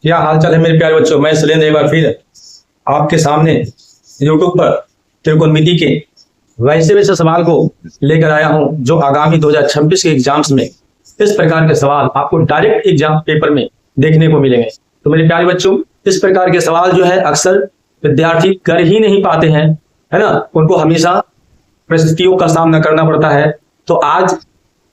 क्या हाल चाल है मेरे प्यारे बच्चों। मैं सुरेंद्र एक बार फिर आपके सामने यूट्यूब पर त्रिकोणमिति के वैसे वैसे सवाल को लेकर आया हूं जो आगामी 2026 के एग्जाम्स में इस प्रकार के सवाल आपको डायरेक्ट एग्जाम पेपर में देखने को मिलेंगे। तो मेरे प्यारे बच्चों, इस प्रकार के सवाल जो है अक्सर विद्यार्थी कर ही नहीं पाते हैं, है ना। उनको हमेशा परिस्थितियों का सामना करना पड़ता है। तो आज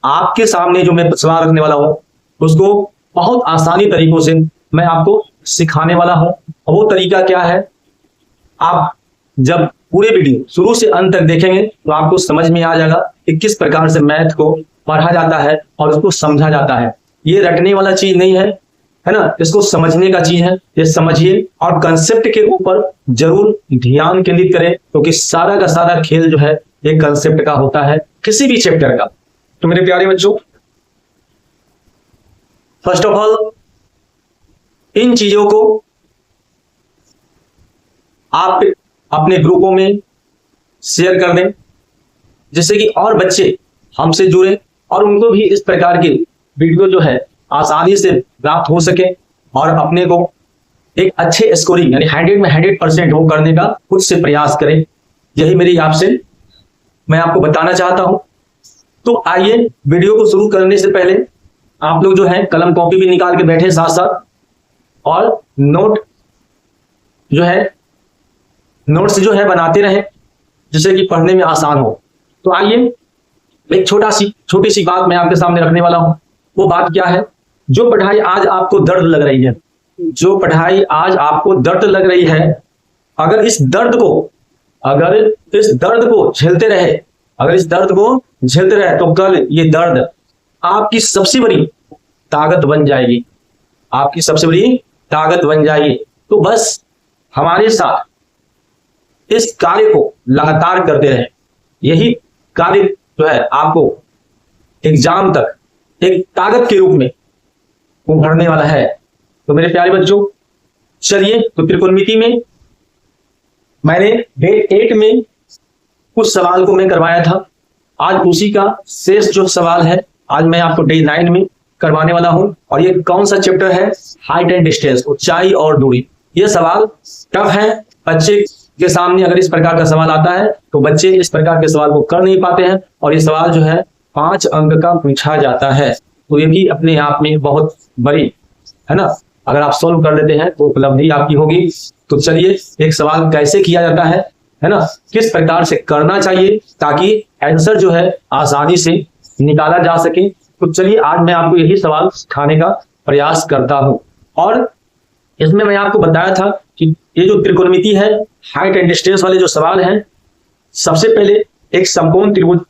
आपके सामने जो मैं सवाल रखने वाला हूं उसको बहुत आसानी तरीकों से मैं आपको सिखाने वाला हूं। और वो तरीका क्या है, आप जब पूरे वीडियो शुरू से अंत तक देखेंगे तो आपको समझ में आ जाएगा कि किस प्रकार से मैथ को पढ़ा जाता है और उसको समझा जाता है। ये रटने वाला चीज नहीं है, है ना। इसको समझने का चीज है। ये समझिए और कंसेप्ट के ऊपर जरूर ध्यान केंद्रित करें, क्योंकि सारा का सारा खेल जो है एक कंसेप्ट का होता है, किसी भी चैप्टर का। तो मेरे प्यारे बच्चों, फर्स्ट ऑफ ऑल इन चीजों को आप अपने ग्रुपों में शेयर कर दें, जिससे कि और बच्चे हमसे जुड़े और उनको भी इस प्रकार के वीडियो जो है आसानी से प्राप्त हो सके और अपने को एक अच्छे स्कोरिंग यानी 100 में 100% वो करने का खुद से प्रयास करें। यही मेरी आपसे मैं आपको बताना चाहता हूं। तो आइए वीडियो को शुरू करने से पहले आप लोग जो है कलम कॉपी भी निकाल के बैठे साथ साथ, और नोट्स जो है बनाते रहे, जिससे कि पढ़ने में आसान हो। तो आइए एक छोटी सी बात मैं आपके सामने रखने वाला हूं। वो बात क्या है, जो पढ़ाई आज आपको दर्द लग रही है, जो पढ़ाई आज आपको दर्द लग रही है, अगर इस दर्द को झेलते रहे, तो कल ये दर्द आपकी सबसे बड़ी ताकत बन जाएगी, आपकी सबसे बड़ी ताकत बन जाएगी। तो बस हमारे साथ इस कार्य को लगातार करते रहे। यही कार्य जो है आपको एग्जाम तक एक ताकत के रूप में उभरने वाला है। तो मेरे प्यारे बच्चों, चलिए, तो त्रिकोणमिति में मैंने डे 8 में कुछ सवाल को मैं करवाया था। आज उसी का शेष जो सवाल है आज मैं आपको डे 9 में करवाने वाला हूं। और ये कौन सा चैप्टर है, हाइट एंड डिस्टेंस, ऊंचाई और दूरी। ये सवाल टफ है। बच्चे के सामने अगर इस प्रकार का सवाल आता है तो बच्चे इस प्रकार के सवाल को कर नहीं पाते हैं, और ये सवाल जो है 5 अंक का पूछा जाता है। तो ये भी अपने आप में बहुत बड़ी है ना, अगर आप सॉल्व कर लेते हैं तो उपलब्धि आपकी होगी। तो चलिए, एक सवाल कैसे किया जाता है ना, किस प्रकार से करना चाहिए ताकि आंसर जो है आसानी से निकाला जा सके। तो चलिए, आज मैं आपको यही सवाल सिखाने का प्रयास करता हूं। और इसमें मैं आपको बताया था कि ये जो त्रिकोणमिति है, हाइट एंड डिस्टेंस वाले जो सवाल हैं, सबसे पहले एक समकोण त्रिभुज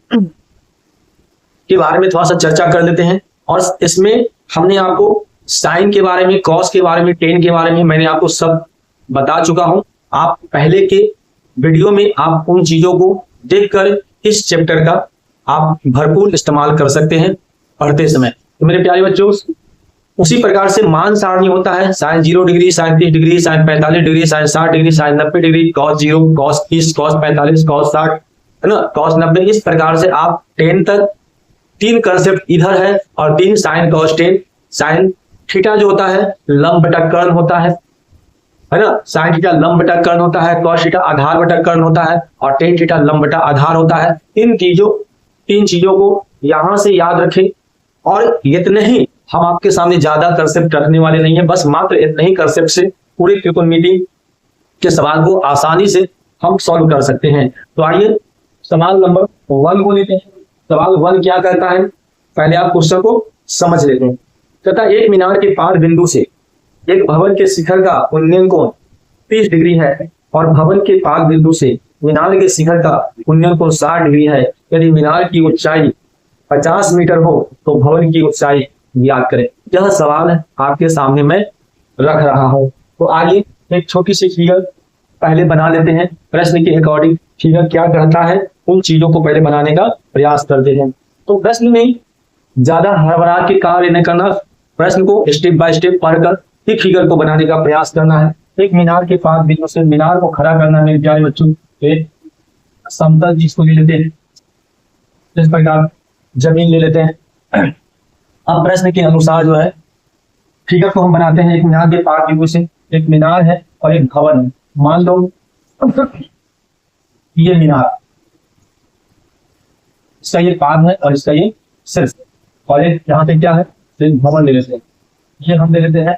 के बारे में थोड़ा सा चर्चा कर लेते हैं। और इसमें हमने आपको साइन के बारे में, कॉस के बारे में, टेन के बारे में मैंने आपको सब बता चुका हूं। आप पहले के वीडियो में आप उन चीजों को देखकर इस चैप्टर का आप भरपूर इस्तेमाल कर सकते हैं पढ़ते समय। तो मेरे प्यारे बच्चों, उसी प्रकार से मान सारणी होता है, sine 0 degree, sine 30 degree, sine 45 degree, sine 60 degree, sine 90 degree, cos 0, cos 30, cos 45, cos 60, है ना, कॉस 90। इस प्रकार से आप 10 तक 3 कंसेप्ट इधर है और 3 sine cos tan. Sine theta जो होता है लंब बटा कर्ण होता है ना, साइन थीटा लंब बटा कर्ण होता है, कॉस थीटा आधार बटा कर्ण होता है, और टेन थीटा लंब बटा आधार होता है। तीन चीजों को यहां से याद रखें। और इतने ही, हम आपके सामने ज्यादा कंसेप्ट रखने वाले नहीं है, बस मात्र इतने ही कंसेप्ट से पूरी त्रिकोणमिति के सवाल को आसानी से हम सॉल्व कर सकते हैं। तो आइए सवाल नंबर 1 को लेते हैं। सवाल 1 क्या कहता है, पहले आप क्वेश्चन को समझ लेते हैं। कहता है, एक मीनार के पार बिंदु से एक भवन के शिखर का उन्नयन कोण 30 डिग्री है और भवन के पार बिंदु से मीनार के शिखर का उन्नयन कोण 60 डिग्री है। यदि मीनार की ऊंचाई 50 मीटर हो तो भवन की ऊंचाई याद करें। यह सवाल आपके सामने मैं रख रहा हूं। तो आइए एक छोटी सी फिगर पहले बना लेते हैं। प्रश्न के अकॉर्डिंग फिगर क्या कहता है, उन चीजों को पहले बनाने का प्रयास करते हैं। तो प्रश्न में ज्यादा हड़बड़ा के कार्य न करना, प्रश्न को स्टेप बाय स्टेप पढ़कर एक फिगर को बनाने का प्रयास करना है। एक मीनार के पास बिंदु से मीनार को खड़ा करना। मेरे प्यारे बच्चों, एक समतल जिसको ले लेते हैं, इस प्रकार जमीन ले लेते हैं। अब प्रश्न के अनुसार जो है फिगर को हम बनाते हैं एक मीनार के पार बिंदु से। एक मीनार है और एक भवन है। मान लो ये मीनार, इसका ये पार है और इसका ये शीर्ष, और एक यहाँ पे क्या है, तो एक भवन ले लेते हैं। ये हम ले लेते हैं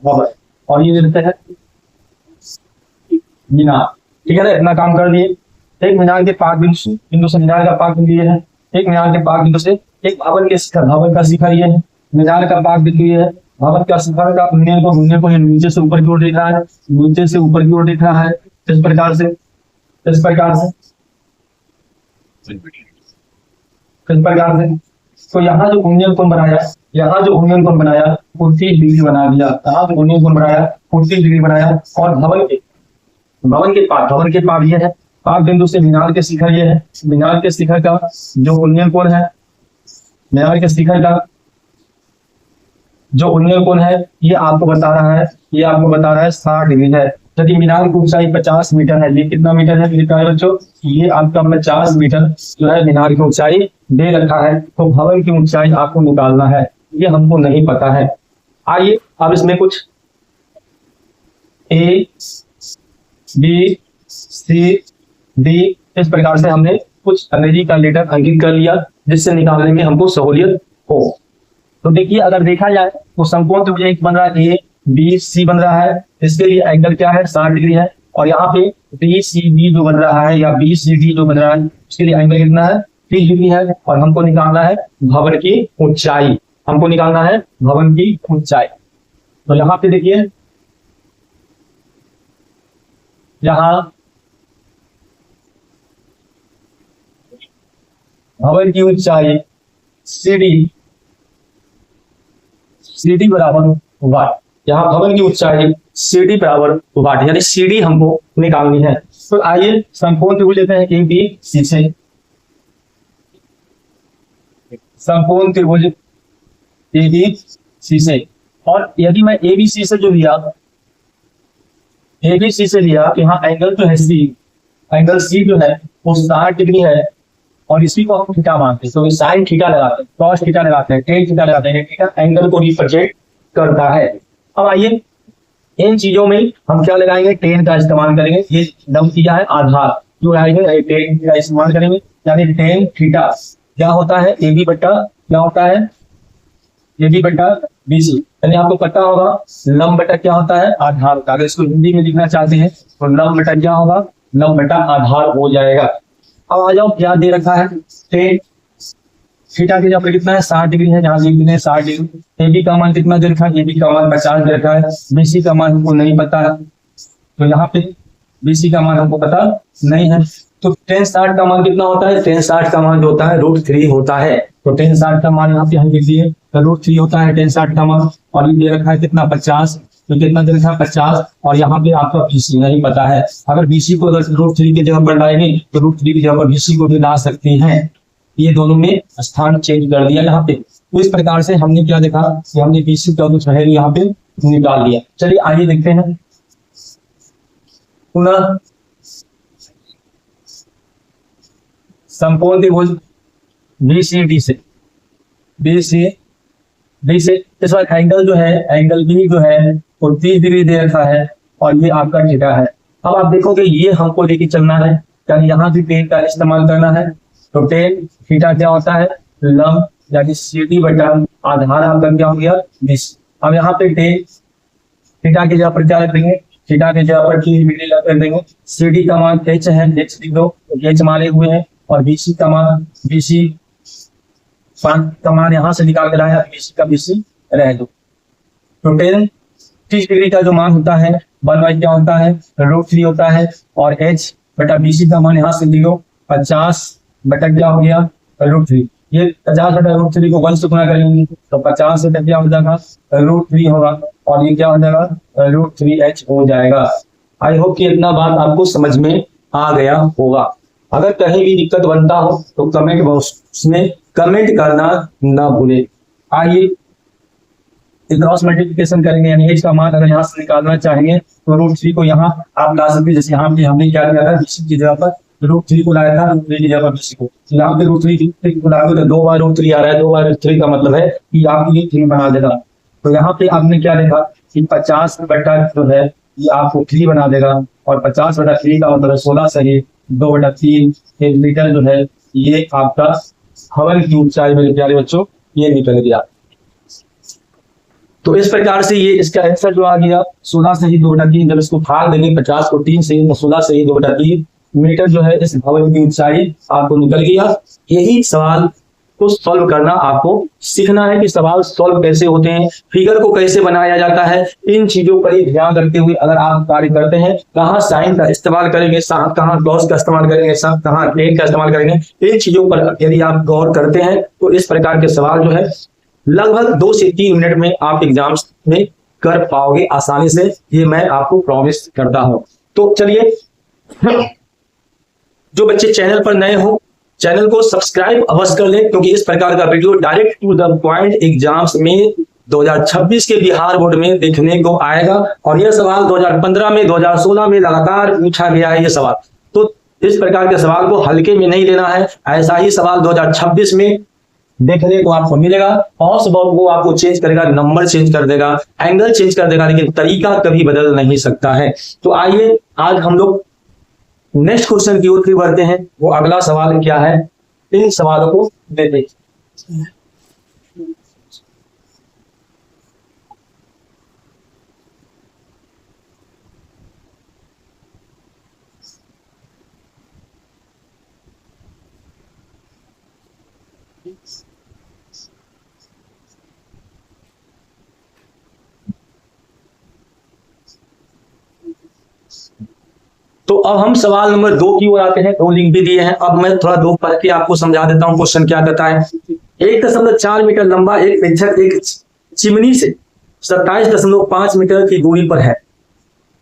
भवन और ये ले लेते हैं मीनार। ठीक है ना, इतना काम कर लिए। एक मीनार के पार बिंदु से मीनार का पार बिंदु ये है। एक मीनार के पार बिंदु से एक भवन के शिखर, भवन का शिखर ये है। मीनार का पार बिंदु ये है। भवन का शिखर का घूमने को नीचे से ऊपर की ओर दिख रहा है, नीचे से ऊपर की ओर दिख रहा है। इस प्रकार से तो यहाँ जो घूमने कोण बनाया, वो 30 डिग्री बना दिया। यहाँ जो घूमने कोण बनाया 30 डिग्री बनाया। और भवन के पार ये है। पार बिंदु से मीनार के शिखर ये है। मीनार के शिखर का जो उन्नयन कोण है, मीनार के शिखर का जो उन्नयन कोण है ये आपको बता रहा है, 60 डिग्री है। यदि मीनार की ऊंचाई 50 मीटर है, ये कितना मीटर है बच्चों, ये आपका 50 मीटर जो है मीनार की ऊंचाई दे रखा है। तो भवन की ऊंचाई आपको निकालना है, ये हमको नहीं पता है। आइए अब इसमें कुछ A B C D इस प्रकार से हमने कुछ अंग्रेजी का लेटर अंकित कर लिया, जिससे निकालने में हमको सहूलियत हो। तो देखिए, अगर देखा जाए तो समकोण त्रिभुज बन रहा है, A B C बन रहा है। इसके लिए एंगल क्या है, 60 डिग्री है। और यहाँ पे BCD जो बन रहा है या BCD जो बन रहा है, उसके लिए एंगल कितना है, 30 डिग्री है। और हमको निकालना है भवन की ऊंचाई, तो यहाँ पे देखिए, यहाँ भवन की ऊंचाई CD बराबर वाट। यहाँ भवन की ऊंचाई CD बराबर वाट, यानी CD हमको निकालनी है। तो आइए समकोण त्रिभुज लेते हैं ABC से। समकोण त्रिभुज ABC से, और यदि मैं ABC से जो लिया, ABC से लिया तो यहाँ एंगल जो है एंगल C जो है वो 60 डिग्री है। और इसी को हम थीटा मानते हैं, तो साइन थीटा लगाते हैं, कॉस थीटा लगाते हैं, टेन थीटा लगाते हैं। थीटा एंगल को रिप्रेजेंट करता है। अब आइए इन चीजों में हम क्या लगाएंगे, टेन का इस्तेमाल करेंगे। ये दम किया है आधार, जो आएंगे टेन का इस्तेमाल करेंगे, यानी टेन थीटा क्या होता है, AB बट्टा क्या होता है, AB बट्टा BC। यानी आपको पता होगा लंब बटा क्या होता है, आधार। अगर इसको हिंदी में लिखना चाहते हैं तो लंब बटा क्या होगा, लंब बटा आधार हो जाएगा। अब आ जाओ, क्या दे रखा है, टेन थीटा के जगह कितना है, 60 डिग्री है, जहां लिख दें 60 डिग्री। AB का मान कितना दे रखा है, AB का मान 50 दे रखा है। BC का मान हमको नहीं पता है, तो यहाँ पे BC का मान हमको पता नहीं है। तो tan 60 का मान कितना होता है, tan 60 का मान जो होता है √3 होता है। तो tan 60 का मान यहाँ पे हम लिख दिए, √3 होता है tan 60 का मान। और ये दे रखा है कितना, 50, तो कितना दे रखा है 50। और यहाँ पे आपका BC नहीं पता है। अगर BC को अगर √3 की जगह पर लाएंगे तो √3 की जगह पर BC को भी ला सकते हैं। ये दोनों में स्थान चेंज कर दिया यहाँ पे। तो इस प्रकार से हमने क्या देखा कि हमने BC का कुछ है यहाँ पे निकाल लिया। चलिए आगे देखते हैं पुनः समकोण त्रिभुज BCD से इस बार एंगल जो है, एंगल B जो है वो 30 डिग्री दे रखा है और ये आपका थीटा है। अब आप देखोगे ये हमको लेके चलना है, यानी यहाँ भी टेन का इस्तेमाल करना है। तो टेन थीटा क्या होता है, लंब, यानी CD बटा आधार आपका क्या हो गया, 20। अब यहाँ पे टेन थीटा की जगह पर क्या रख देंगे, थीटा की जगह पर 30 डिग्री रख देंगे। CD का मान H है, H लिख दो, H माने हुए हैं। और BC का मान यहाँ से निकाल के लाया, BC का BC रह दो। तो टेन 30 डिग्री का जो मान होता है 1/, क्या होता है, √3 होता है। और H बटा BC का मान यहाँ से लिखो 50 बटा क्या हो गया, √3। ये 50 बटा √3 को 1 से गुणा करेंगे तो 50 बटा क्या हो जाएगा, √3 होगा। और ये क्या हो जाएगा, √3H हो जाएगा। आई होप कि इतना बात आपको समझ में आ गया होगा। अगर कहीं भी दिक्कत बनता हो तो कमेंट बॉक्स में कमेंट करना ना भूलें। आइए क्रॉस मल्टीप्लिकेशन करेंगे, यानी H का मान अगर यहाँ से निकालना चाहेंगे तो √3 को यहाँ आप ला सकते हैं। जैसे यहाँ पे हमने क्या किया था, BC की जगह पर √3 को लाया था, √3 की जगह पर BC को। यहाँ पे √3 को लाया तो 2 बार √3 आ रहा है, 2 बार √3 का मतलब है कि आप ये 3 बना देगा। तो यहाँ पे आपने क्या देखा कि 50/, जो है ये आपको 3 बना देगा, और 50/3 का मतलब 16 सही 2/3 मीटर जो है ये आपका हवन की ऊंचाई मेरे प्यारे बच्चों ये निकल गया। तो इस प्रकार से ये इसका आंसर जो आ गया 16 सही 2/3। जब इसको भाग देंगे 50 को 3 से 16 सही 2/3 मीटर जो है इस भवन की ऊंचाई आपको निकल गया। यही सवाल को सॉल्व करना आपको सीखना है कि सवाल सॉल्व कैसे होते हैं, फिगर को कैसे बनाया जाता है। इन चीजों पर ही ध्यान रखते हुए अगर आप कार्य करते हैं, कहाँ साइन का इस्तेमाल करेंगे, कहाँ कॉस का इस्तेमाल करेंगे, कहाँ टेन का इस्तेमाल करेंगे, इन चीजों पर यदि आप गौर करते हैं तो इस प्रकार के सवाल जो है लगभग 2 से 3 मिनट में आप एग्जाम्स में कर पाओगे आसानी से, ये मैं आपको प्रॉमिस करता हूं। तो चलिए, जो बच्चे चैनल पर नए हो चैनल को सब्सक्राइब अवश्य कर लें, क्योंकि इस प्रकार का video direct to the point exams में 2026 के बिहार बोर्ड में देखने को आएगा। और यह सवाल 2015 में 2016 में लगातार पूछा गया है ये सवाल। तो इस प्रकार के सवाल को हल्के में नहीं लेना है, ऐसा ही सवाल 2026 में देखने को आपको मिलेगा। और वो आपको चेंज करेगा, नंबर चेंज कर देगा, एंगल चेंज कर देगा, लेकिन तरीका कभी बदल नहीं सकता है। तो आइए आज हम लोग नेक्स्ट क्वेश्चन की ओर बढ़ते हैं। वो अगला सवाल क्या है, इन सवालों को देते हैं। तो अब हम सवाल नंबर 2 की ओर आते हैं। 2 लिंक भी दिए हैं। अब मैं थोड़ा 2 पढ़ के आपको समझा देता हूं क्वेश्चन क्या कहता है। 1.4 मीटर लंबा एक प्रेक्षक एक चिमनी से 27.5 मीटर की दूरी पर है।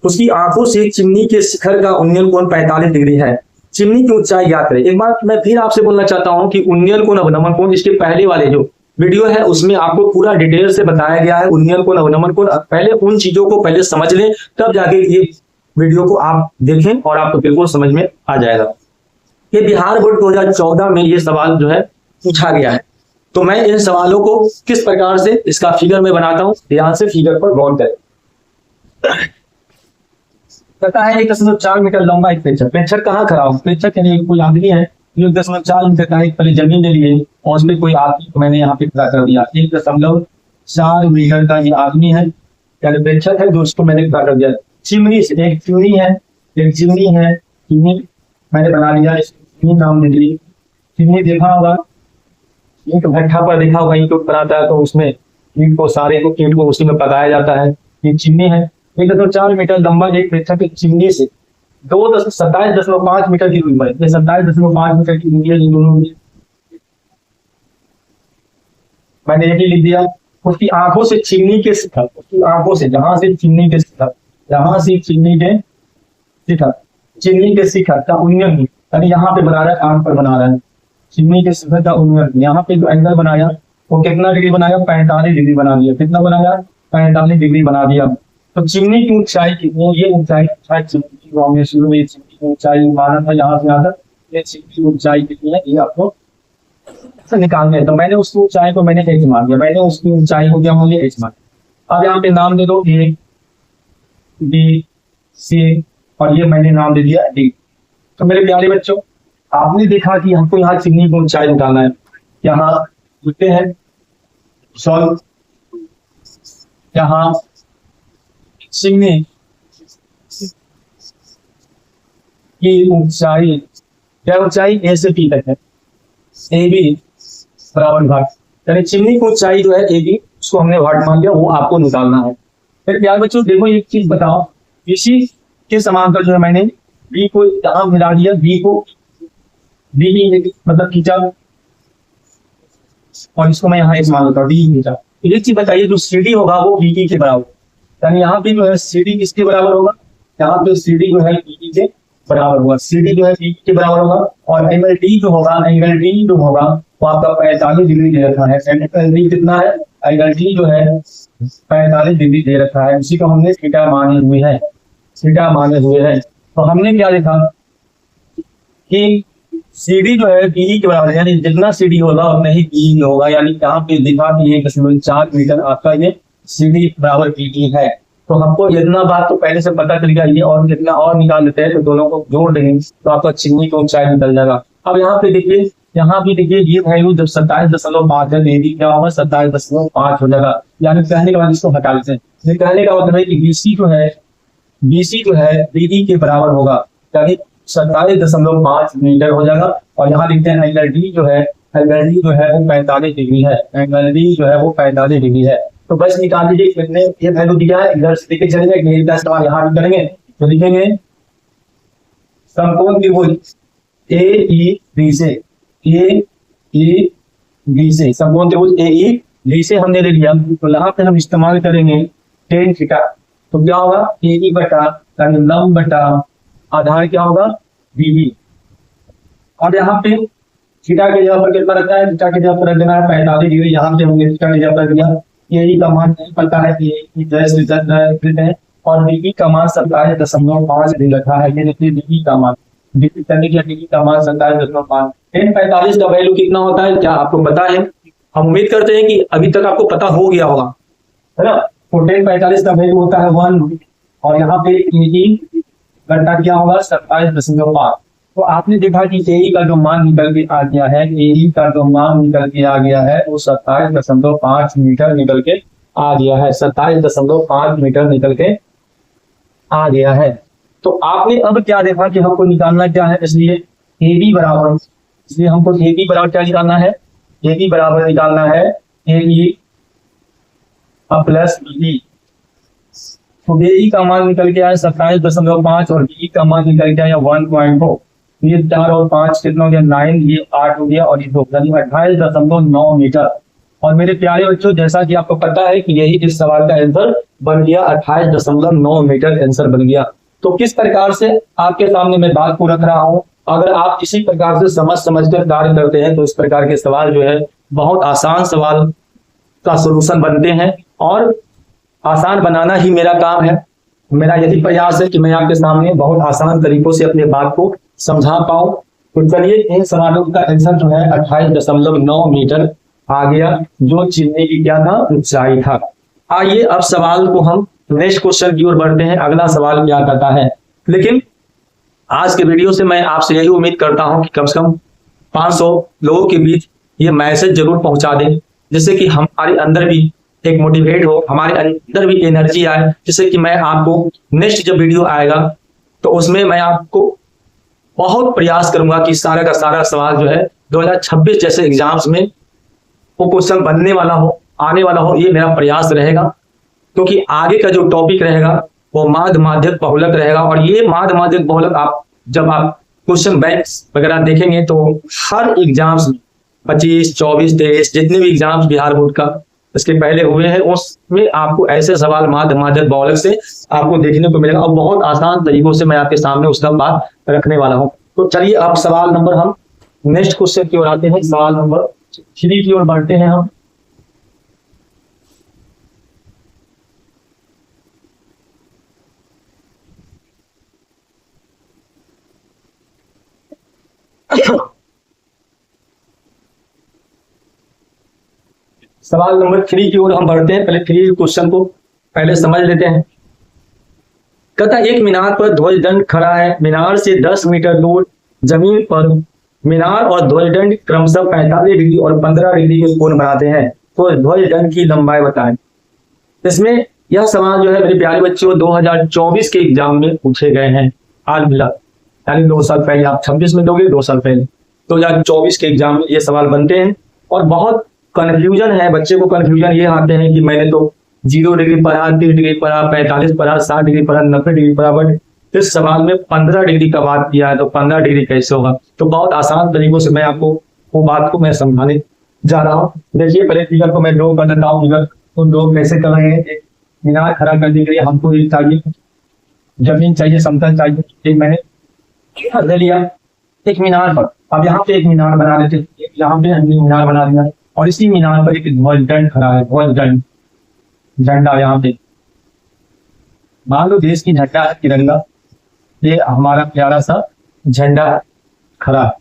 उसकी आंखों से चिमनी के शिखर का उन्नयन कोण 45 डिग्री है। चिमनी की ऊंचाई ज्ञात करें। एक बात मैं फिर आपसे बोलना चाहता हूं कि उन्नयन कोण अवनमन कोण इसके पहले वाले जो वीडियो है उसमें आपको पूरा डिटेल से बताया गया है। उन्नयन कोण अवनमन कोण, पहले उन चीजों को पहले समझ लें, तब जाके ये वीडियो को आप देखें और आपको बिल्कुल समझ में आ जाएगा। ये बिहार बोर्ड 2014 में ये सवाल जो है पूछा गया है। तो मैं इन सवालों को किस प्रकार से इसका फिगर में बनाता हूं, ध्यान से फिगर पर गौर करें। कहता है 1.4 मीटर लंबा एक प्रेक्षक। प्रेक्षक कहाँ खड़ा हो, प्रेक्षक यानी कोई आदमी है जो 1.4 मीटर का एक पहले जमीन ले लिए और उसमें कोई आदमी मैंने यहाँ पे खड़ा कर दिया। 1.4 मीटर का ये आदमी है यानी प्रेक्षक है जो उसको मैंने खड़ा कर दिया। चिमनी से एक चिमनी है, चिमनी मैंने बना लिया, चिमनी नाम दे दी। चिमनी देखा होगा, ईंट भट्ठा पर देखा होगा, ईंट बनाता है तो उसमें ईंट को उसी में पकाया जाता है। ये चिमनी है। 1.4 मीटर लंबा एक प्रेक्षक चिमनी से 27.5 मीटर की दूरी पर, 27.5 मीटर की दूरी है इन दोनों की। मैंने ये भी लिख दिया। उसकी आंखों से चिमनी के शिखर, उसकी आंखों से जहां से चिमनी के शिखर, यहाँ से चिमनी के शिखर का उन्नयन, यानी यहाँ पे बना रहा है, आंख पर बना रहा है। चिमनी के शिखर का उन्नयन, यहाँ पे जो एंगल बनाया वो कितना डिग्री बनाया, 45 डिग्री बना दिया। कितना बनाया, 45 डिग्री बना दिया। तो चिमनी की ऊंचाई कितनी, ये ऊंचाई हमने शुरू में चिमनी की ऊंचाई माना था, यहाँ से आता ये चिमनी की ऊंचाई कितनी है ये आपको निकालना है। तो मैंने उसकी ऊंचाई को मैंने h मान दिया, मैंने उसकी ऊंचाई को क्या मान लिया, h मान। अब यहाँ पे नाम दे दो A B C और ये मैंने नाम दे दिया D। तो मेरे प्यारे बच्चों, आपने देखा कि हमको यहाँ चिमनी की ऊंचाई निकालना है। यहाँ लिखते हैं सॉल्व, यहाँ चिमनी की ऊंचाई, क्या ऊंचाई A से P तक है, AB बराबर भाग, यानी चिमनी की ऊंचाई जो है AB उसको हमने भाग मान लिया, वो आपको निकालना है। फिर प्यारे बच्चों देखो एक चीज बताओ, इसी के समांतर जो है मैंने B को यहाँ मिला दिया, B को B मतलब खींचा और इसको मैं यहाँ इस मान लेता हूँ D खींचा। एक चीज बताइए, जो CD होगा वो BE के बराबर, यानी यहाँ पे जो है CD किसके बराबर होगा, यहाँ पे CD जो है BE के बराबर होगा, CD जो है BE के बराबर होगा। और एंगल D जो होगा वो आपका 45 डिग्री दे रखा है। एंगल D कितना है, एंगल D जो है 45 डिग्री दे रखा है, उसी को हमने थीटा माने हुए हैं। तो हमने क्या देखा कि CD जो है BE के बराबर है, यानी जितना CD होगा उतना ही BE होगा। यानी यहाँ पे दिखा कि 1.4 मीटर आपका ये CD बराबर BD है। तो हमको इतना बात तो पहले से पता चल गया, ये और जितना और निकाल लेते हैं तो दोनों को जोड़ देंगे तो आपका चिमनी की ऊंचाई निकल जाएगा। अब यहाँ पे देखिए, यहाँ भी देखिए ये वैल्यू जब 27.5 है, AD क्या होगा 27.5 हो जाएगा। यानी कहने के बाद इसको हटा लेते हैं। ये कहने का मतलब है कि BC जो है BD के बराबर होगा, यानी 27.5 मीटर हो जाएगा। और यहाँ लिखते हैं एंगल D जो है वो 45 डिग्री है। एंगल D जो है वो 45 डिग्री है। तो बस निकाल लीजिए कितने ये वैल्यू दिया है, इधर से लेके चलेंगे, मेरी का इस्तेमाल यहाँ भी करेंगे। तो लिखेंगे समकोण त्रिभुज AEB से समकोण त्रिभुज AEB से हमने ले लिया। तो यहाँ पे हम इस्तेमाल करेंगे tan थीटा। तो क्या होगा AE बटा लंब बटा आधार क्या होगा BD। और यहाँ पे थीटा के जगह पर कितना रखना है, थीटा के जगह पर रख देना है 45 डिग्री। यहाँ पे हमने थीटा के जगह पर दिया, AE का मान नहीं पता है कि है और BD का मान 27.5 डिग्री रखा है। ये देखिए BD का मान, BD करने के BD का मान 27.5। tan 45 का वैल्यू कितना होता है क्या आपको पता है? हम उम्मीद करते हैं कि अभी तक आपको पता हो गया होगा, है ना। तो tan 45 का वैल्यू होता है 1 और यहाँ पे AE घंटा क्या होगा 27.5। तो आपने देखा कि AE का जो मान निकल के आ गया है, AE का जो मान निकल के आ गया है वो 27.5 मीटर निकल के आ गया है। 27.5 मीटर निकल के आ गया है। तो आपने अब क्या देखा कि हमको निकालना क्या है, इसलिए AB बराबर, इसलिए हमको AB बराबर क्या निकालना है, AB बराबर निकालना है AE प्लस BD। तो AE का मान निकल के आया 27.5 और BD का मान निकल के आया 1.4। ये 4 और 5 कितना हो गया 9, ये 8 हो गया और ये 2, यानी 28.9 मीटर। और मेरे प्यारे बच्चों, जैसा कि आपको पता है कि यही इस सवाल का आंसर बन गया, 28.9 मीटर आंसर बन गया। तो किस प्रकार से आपके सामने मैं बात को रख रहा हूं, अगर आप इसी प्रकार से समझ कर कार्य करते हैं तो इस प्रकार के सवाल जो है बहुत आसान सवाल का सलूशन बनते हैं। और आसान बनाना ही मेरा काम है, मेरा यही प्रयास है कि मैं आपके सामने बहुत आसान तरीकों से अपनी बात को समझा पाऊं। तो चलिए इन सवालों का आंसर जो है 28.9 मीटर आ गया, जो चिमनी की क्या था ऊंचाई था। आइए अब सवाल को हम नेक्स्ट क्वेश्चन की ओर बढ़ते हैं, अगला सवाल क्या कहता है। लेकिन आज के वीडियो से मैं आपसे यही उम्मीद करता हूं कि कम से कम 500 लोगों के बीच ये मैसेज जरूर पहुंचा दें, जिससे कि हमारे अंदर भी एक मोटिवेट हो, हमारे अंदर भी एनर्जी आए, जिससे कि मैं आपको नेक्स्ट जब वीडियो आएगा तो उसमें मैं आपको बहुत प्रयास करूंगा कि सारा का सारा सवाल जो है 2026 जैसे एग्जाम्स में वो क्वेश्चन बनने वाला हो, आने वाला हो। ये मेरा प्रयास रहेगा, क्योंकि आगे का जो टॉपिक रहेगा वो माध्य माध्यक बहुलक रहेगा। और ये माध्य माध्यक बहुलक आप जब आप क्वेश्चन बैंक्स वगैरह देखेंगे तो हर एग्जाम्स में 25, 24, 23 जितने भी एग्जाम्स बिहार बोर्ड का इसके पहले हुए हैं उसमें आपको ऐसे सवाल माध्य माध्यक बहुलक से आपको देखने को मिलेगा और बहुत आसान तरीकों से मैं आपके सामने उसका बात रखने वाला हूं। तो चलिए अब सवाल नंबर हम नेक्स्ट क्वेश्चन की ओर आते हैं, सवाल नंबर 3 की ओर बढ़ते हैं हम। सवाल नंबर 3 की ओर हम बढ़ते हैं। पहले 3 क्वेश्चन को पहले समझ लेते हैं। कहता एक मीनार पर ध्वजदंड खड़ा है, मीनार से 10 मीटर दूर जमीन पर मीनार और ध्वजदंड क्रमशः 45 डिग्री और 15 डिग्री के कोण बनाते हैं, तो ध्वजदंड की लंबाई बताएं। इसमें यह सवाल जो है मेरे प्यारे बच्चों 2024 के एग्जाम में पूछे गए हैं, हाल फिलहाल, यानी 2 साल पहले। आप 26 में दोगे 2 साल पहले, 2024 के एग्जाम में ये सवाल बनते हैं। और बहुत कंफ्यूजन है, बच्चे को कंफ्यूजन ये आते हैं कि मैंने तो 0 डिग्री पढ़ा, 30 डिग्री पढ़ा, 45 पढ़ा, 60 डिग्री पढ़ा, 90 डिग्री पढ़ा, बट इस सवाल में 15 डिग्री का बात किया है, तो 15 डिग्री कैसे होगा। तो बहुत आसान तरीकों से मैं आपको वो बात को मैं समझाने जा रहा हूँ। देखिए पहले फिगर को मैं ड्रॉ कर देता हूँ। फिगर तो ड्रॉ कैसे करेंगे, एक मीनार खड़ा करने के लिए हमको एक चाहिए, जमीन चाहिए, समतल चाहिए। एक मैंने ले लिया एक मीनार पर। अब यहाँ पे एक मीनार बना लेते हैं, यहाँ पे हमने मीनार बना दिया और इसी मीनार पर एक ध्वजदंड खड़ा है, ध्वजदंड झंडा। यहाँ पे मान लो देश की झंडा है, तिरंगा, ये हमारा प्यारा सा झंडा खड़ा है।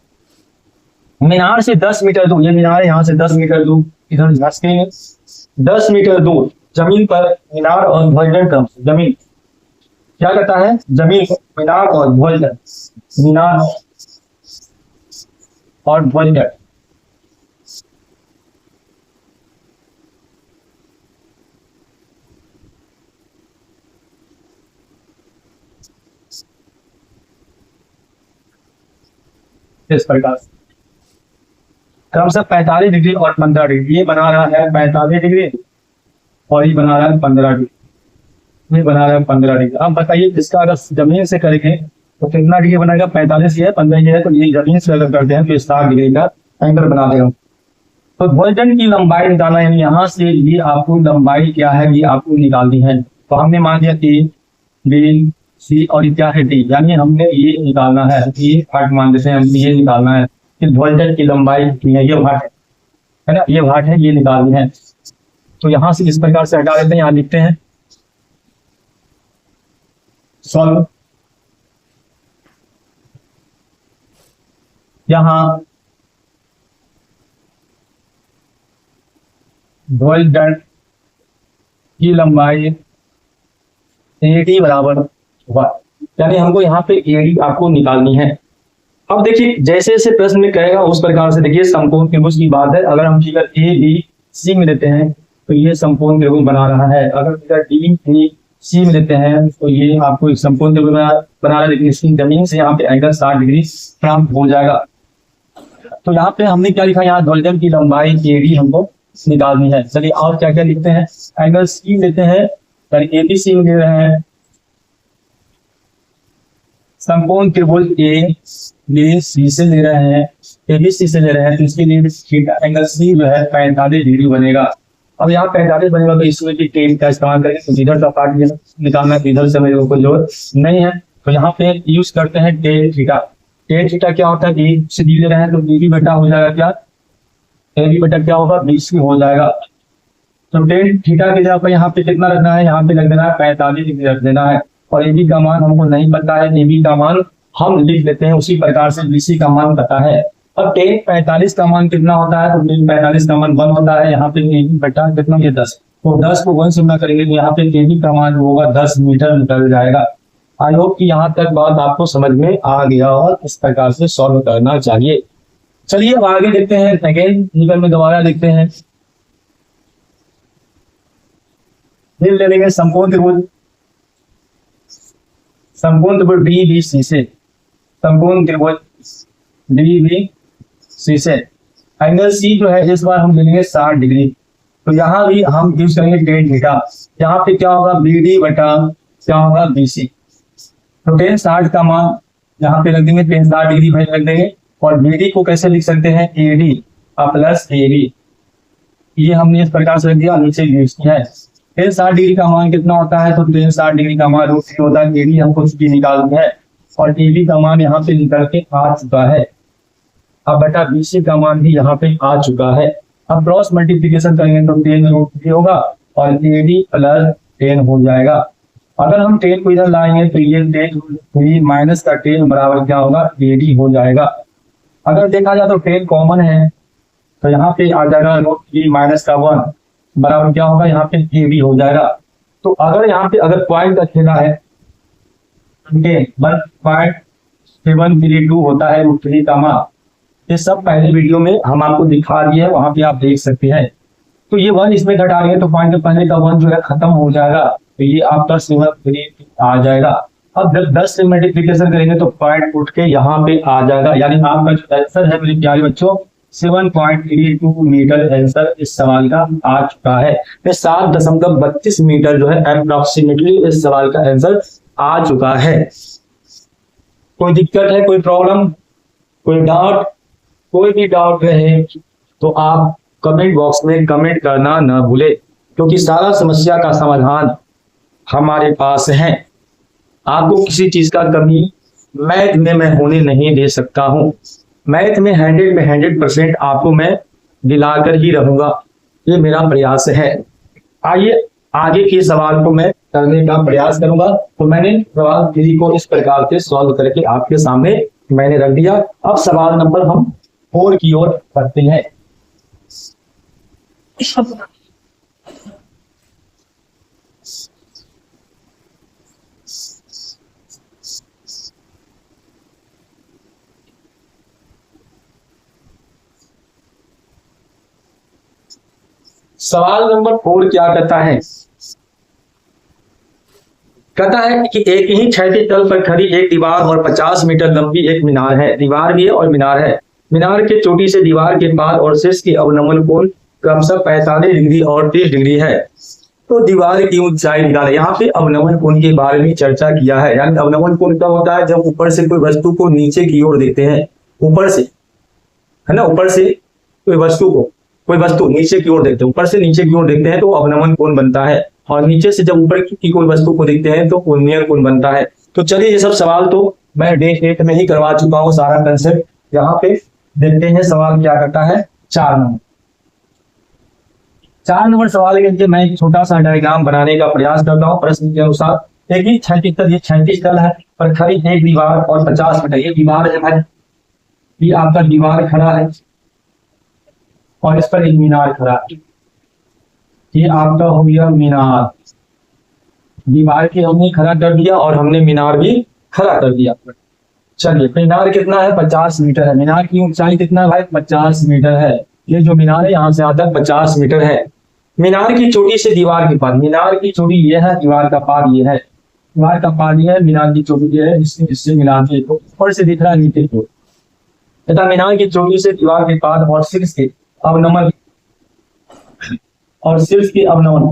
मीनार से 10 मीटर दूर, ये मीनार है, यहाँ से 10 मीटर दूर, इधर घसके 10 मीटर दूर जमीन पर मीनार और ध्वजदंड क्रम से, जमीन क्या कहता है, जमीन पर मीनार और ध्वजदंड, मीनार और ध्वजदंड इस प्रकार से क्रमशः 45 डिग्री और 15 डिग्री, ये बना रहा है 45 डिग्री और ये बना रहा है 15 डिग्री, ये बना रहा है 15 डिग्री। अब बताइए इसका अगर जमीन से करेंगे तो कितना डिग्री बनाएगा, 45 ये है, 15 ये है, तो ये जमीन से अगर करते हैं तो 60 डिग्री का एंगल बना देगा। तो ध्वजदंड की लंबाई निकालना, यानी यहाँ से ये आपको लंबाई क्या है ये आपको निकालनी है। तो हमने मान लिया A, B, C और ये क्या है D, यानी हमने ये निकालना है, ये भाट मान लेते हैं, हम ये निकालना है कि ध्वजदंड की लंबाई कितनी है, ये भाट है ना, ये भाट है, ये निकालनी है। तो यहाँ से इस प्रकार से हटा देते हैं, यहाँ लिखते हैं सॉल्व। यहाँ ध्वजदंड की लंबाई AD बराबर 1, यानी हमको यहाँ पे AD आपको निकालनी है। अब देखिए जैसे जैसे प्रश्न में कहेगा उस प्रकार से देखिए समकोण त्रिभुज की बात है। अगर हम फिगर ABC में लेते हैं तो ये समकोण त्रिभुज बना रहा है, अगर फिगर DEC में लेते हैं तो ये आपको एक समकोण त्रिभुज बना रहा है, लेकिन इसकी जमीन से यहाँ पे एंगल 60 डिग्री प्राप्त हो जाएगा। तो यहाँ पे हमने क्या लिखा, यहाँ ध्वजदंड की लंबाई AD हमको निकालनी है। चलिए और क्या क्या लिखते हैं, एंगल C लेते हैं, ABC में ले रहे हैं, समकोण त्रिभुज ABC से ले रहे हैं, ABC से ले रहे हैं, तो इसके लिए थीटा एंगल C जो है 45 डिग्री बनेगा। अब यहाँ 45 बनेगा तो इसमें भी टेन का इस्तेमाल करेंगे, तो इधर का पार्ट निकालना है, इधर से मेरे को जोड़ नहीं है, तो यहाँ पे यूज करते हैं टेन थीटा। टेन थीटा क्या होता है, B से D ले रहे हैं तो BD बटा हो जाएगा क्या, AB बटा क्या होगा, BC हो जाएगा। तो टेन थीटा की जगह पर यहाँ पे कितना रखना है, यहाँ पे लग देना है 45 डिग्री रख देना है, और AB का मान हमको नहीं पता है, AB का मान हम लिख लेते हैं, उसी प्रकार से BC का मान पता है। अब टेन 45 का मान कितना होता है, तो टेन 45 का मान 1 होता है, यहाँ पे AB बटा कितना, ये 10, तो 10 को 1 से गुणा करेंगे तो यहाँ पे AB का मान होगा 10 मीटर निकल जाएगा। आई होप कि यहाँ तक बात आपको समझ में आ गया और इस प्रकार से सॉल्व करना चाहिए। चलिए अब आगे देखते हैं, सेकेंड फिगर में दोबारा देखते हैं, फिर ले लेंगे समकोण त्रिभुज, समकोण त्रिभुज DBC से, समकोण त्रिभुज DBC से एंगल C जो है इस बार हम लेंगे 60 डिग्री। तो यहाँ भी हम यूज करेंगे टेन थीटा, यहाँ पे क्या होगा BD बटा क्या होगा BC, तो टेन 60 का मान यहाँ पे रख देंगे, टेन 60 डिग्री भाई रख देंगे, और BD को कैसे लिख सकते हैं, AD प्लस AB, ये हमने इस प्रकार से रख दिया, नीचे यूज किया है। टेन 60 डिग्री का मान कितना होता है, तो टेन 60 डिग्री का मान √3 होता है, AD हमको इसकी निकालनी है, और AB का मान यहाँ पे निकल के आ चुका है। अब बटा BC का मान भी यहाँ पे आ चुका है। अब क्रॉस मल्टीप्लीकेशन करेंगे तो 10 होगा और AD प्लस 10 हो जाएगा। अगर हम 10 को इधर लाएंगे तो ये 10 माइनस का 10 बराबर क्या होगा, AD हो जाएगा। अगर देखा जाए तो 10 कॉमन है तो यहाँ पे आ जाएगा √3 माइनस का 1 बराबर क्या होगा, यहाँ पे AB हो जाएगा। तो अगर यहाँ पे अगर पॉइंट का खेला है 1.732 होता है √3 का मान, ये सब पहले वीडियो में हम आपको दिखा दिए हैं, वहां पे आप देख सकते हैं। तो ये 1 इसमें घटा देंगे तो पॉइंट के पहले का 1 जो है खत्म हो जाएगा, तो ये आपका 7.3 आ जाएगा। अब जब 10 से मल्टीप्लीकेशन करेंगे तो पॉइंट उठ के यहाँ पे आ जाएगा, यानी आपका जो आंसर है मेरे प्यारे बच्चों 7.32 मीटर आंसर इस सवाल का आ चुका है। 7.32 मीटर जो है अप्रोक्सीमेटली इस सवाल का आंसर आ चुका है। कोई दिक्कत है, कोई प्रॉब्लम, कोई डाउट, कोई भी डाउट रहे तो आप कमेंट बॉक्स में कमेंट करना न भूले, क्योंकि सारा समस्या का समाधान हमारे पास है। आपको किसी चीज का कमी मैथ में मैं होने नहीं दे सकता हूँ। मैथ में 100% आपको मैं दिलाकर ही रहूंगा, ये मेरा प्रयास है। आइए आगे के सवाल को मैं करने का प्रयास करूंगा। तो मैंने सवाल 3 को इस प्रकार से सॉल्व करके आपके सामने मैंने रख दिया। अब सवाल नंबर हम 4 की ओर बढ़ते हैं। सवाल नंबर 4 क्या कहता है? कहता है कि एक ही क्षैतिज तल पर खड़ी एक दीवार और 50 मीटर लंबी एक मीनार है। दीवार भी है और मीनार है। मीनार के चोटी से दीवार के पार और शीर्ष की अवनमन कोण क्रमशः 45 डिग्री और 30 डिग्री है। तो दीवार की ऊंचाई निकाले। यहाँ पे अवनमन कोण के बारे में चर्चा किया है। यानी अवनमन कोण क्या होता है? जब ऊपर से कोई वस्तु को नीचे की ओर देखते हैं, ऊपर से, है ना, ऊपर से कोई वस्तु नीचे की ओर देखते हैं, ऊपर से नीचे की ओर देखते हैं तो अवनमन कोण बनता है, और नीचे से जब ऊपर की कोई वस्तु को देखते हैं तो उन्नयन कोण बनता है। तो चलिए ये सब सवाल तो मैं डे 8 में ही करवा चुका हूँ सारा कंसेप्ट। यहाँ पे देखते हैं सवाल क्या करता है। 4 नंबर सवाल के लिए मैं एक छोटा सा डायग्राम बनाने का प्रयास करता हूँ। प्रश्न के अनुसार एक ही क्षैतिज तल, ये क्षैतिज तल है पर खड़ी एक दीवार और 50 मीटर, ये दीवार है भाई, ये आपका दीवार खड़ा है और इस पर एक मीनार खड़ा है। ये आपका हो गया मीनार। दीवार के हमने खड़ा कर दिया और हमने मीनार भी खड़ा कर दिया। चलिए मीनार कितना है? 50 मीटर है। मीनार की ऊंचाई कितना है भाई? 50 मीटर है। ये जो मीनार है यहाँ से यहाँ तक 50 मीटर है। मीनार की चोटी से दीवार के पार, मीनार की चोटी ये है, दीवार का पार ये है, दीवार का पार ये है, मीनार की चोटी ये है, इससे मिला के ऊपर से दिख रहा है नीचे की ओर तथा मीनार की चोटी से दीवार के पार और शीर्ष के अवनमन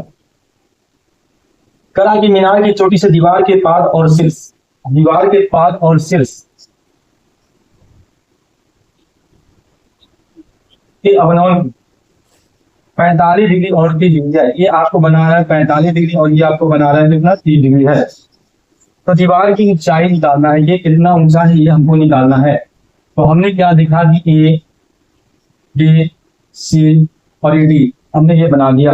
करा कि मीनार की चोटी से दीवार के पार और शीर्ष के अवनमन 45 डिग्री और 30 डिग्री है। ये आपको बना रहा है 45 डिग्री और ये आपको बना रहा है कितना? 30 डिग्री है। तो दीवार की ऊंचाई निकालना है। ये कितना ऊंचा है ये हमको निकालना है। तो हमने क्या दिखा कि ए, बी, सी और डी हमने ये बना दिया।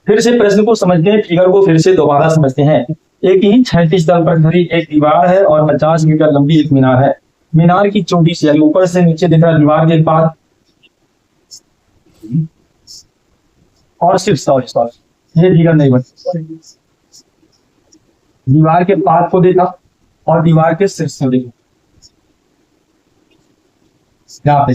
फिर से प्रश्न को समझते हैं, फिगर को फिर से दोबारा समझते हैं। एक ही क्षैतिज तल पर खड़ी एक दीवार है और 50 मीटर लंबी एक मीनार है। मीनार की चोटी से ऊपर से नीचे दिख रहा दीवार के पार और शीर्ष, ये फिगर नहीं बनी, दीवार के पार को देखा और दीवार के शीर्ष को देखा। यहाँ पे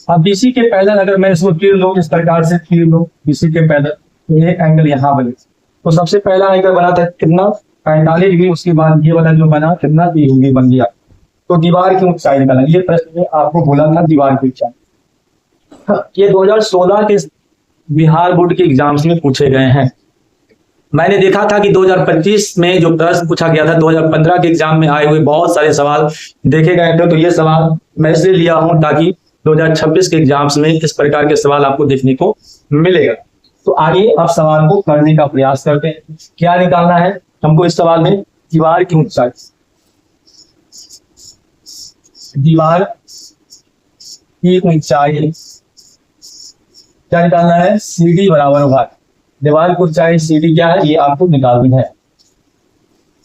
अब बीसी के पैरेलल अगर मैं इसको तीर लूं, इस प्रकार से तीर लूं बीसी के पैरेलल, तो ये एंगल यहाँ बने। तो सबसे पहला एंगल बना था कितना? 45 डिग्री। उसके बाद ये वाला जो बना कितना? 30 डिग्री बन गया। तो दीवार की ऊंचाई निकाला। ये प्रश्न में आपको बोला था दीवार की ऊंचाई। ये 2016 के बिहार बोर्ड के एग्जाम्स में पूछे गए हैं। मैंने देखा था कि 2025 में जो प्रश्न पूछा गया था, 2015 के एग्जाम में आए हुए बहुत सारे सवाल देखे गए थे। तो ये सवाल मैं इसलिए लिया हूं ताकि 2026 के एग्जाम्स में इस प्रकार के सवाल आपको देखने को मिलेगा। तो आइए अब सवाल को करने का प्रयास करते हैं। क्या निकालना है हमको इस सवाल में? दीवार की ऊंचाई। दीवार की ऊंचाई क्या निकालना है? CD बराबर होगा। दीवार की ऊंचाई CD क्या है? ये आपको निकालनी है।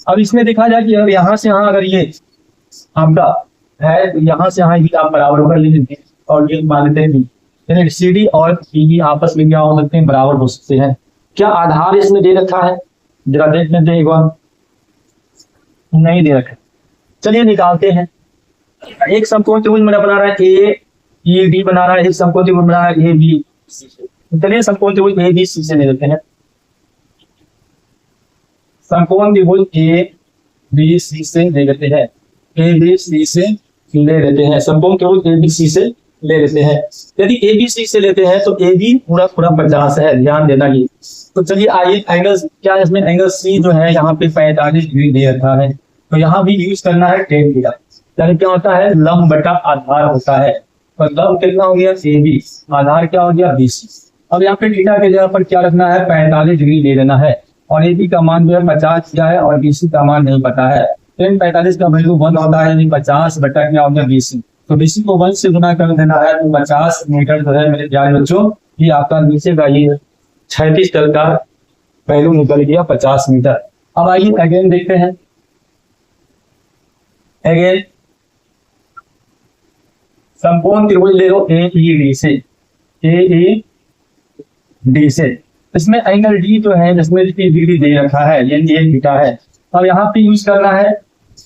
अब इसमें देखा जाए कि अगर यहाँ से यहाँ अगर ये आपका है तो यहाँ से यहाँ आप बराबर होकर ले लेते हैं और ये मान लेते हैं यानी CD और BD आपस में क्या हो सकते हैं? बराबर हो सकते हैं। क्या आधार इसमें दे रखा है? जरा देख लेते हैं एक बार। नहीं दे रखा। चलिए निकालते हैं। एक समकोण त्रिभुज मेरा बना रहा है AED बना रहा है, एक समकोण त्रिभुज बना रहा है ABC। चलिए समकोण त्रिभुज ABC से ले लेते हैं। समकोण त्रिभुज ABC से ले लेते हैं। ABC से ले लेते हैं। समकोण त्रिभुज ABC से ले लेते हैं। यदि ABC से लेते हैं तो AB पूरा 50 है। ध्यान देना ये। तो चलिए आइए एंगल क्या है इसमें? एंगल C जो है यहाँ पे 45 डिग्री दे रखा है। तो यहाँ भी यूज करना है tan थीटा। यानी क्या होता है? लंब बटा आधार होता है। तो लंब कितना हो गया? AB। आधार क्या हो गया? BC। अब यहाँ पे थीटा के जगह पर क्या रखना है? 45 डिग्री ले लेना है और AB का मान जो है 50 किया है और BC का मान नहीं पता है। tan 45 का वैल्यू 1 होता है, यानी 50 बटा क्या हो गया? BC। तो BC को 1 से गुना कर देना है तो 50 मीटर जो है मेरे प्यारे बच्चों, ये आपका नीचे का ये क्षैतिज तल का वैल्यू निकल गया 50 मीटर। अब आइए अगेन देखते हैं। अगेन समकोण त्रिभुज ले लो AED से। AED से इसमें एंगल D जो है जिसमें डिग्री दे रखा है, यानी ये थीटा है। अब यहाँ पे यूज करना है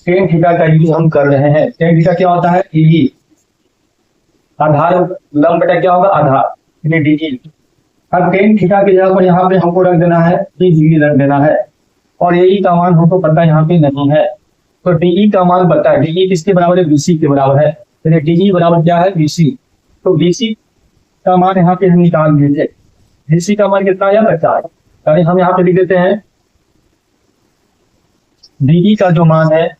tan थीटा का यूज हम कर रहे हैं। tan थीटा क्या होता है? AE। आधार लंब बटा क्या होगा? आधार, यानी DE। अब टेन थीटा की जगह पर यहाँ पे हमको रख देना है 30 डिग्री रख देना है, और यही का मान हमको पता यहाँ पे नहीं है। तो डी का मान पता है, डी किसके बराबर है, बीसी के बराबर है। तो डी बराबर क्या है, बीसी। तो बीसी का मान यहाँ पे हम निकाल दीजिए। बीसी का मान कितना आया, 50। यानी हम यहाँ पे लिख देते हैं डी का जो मान है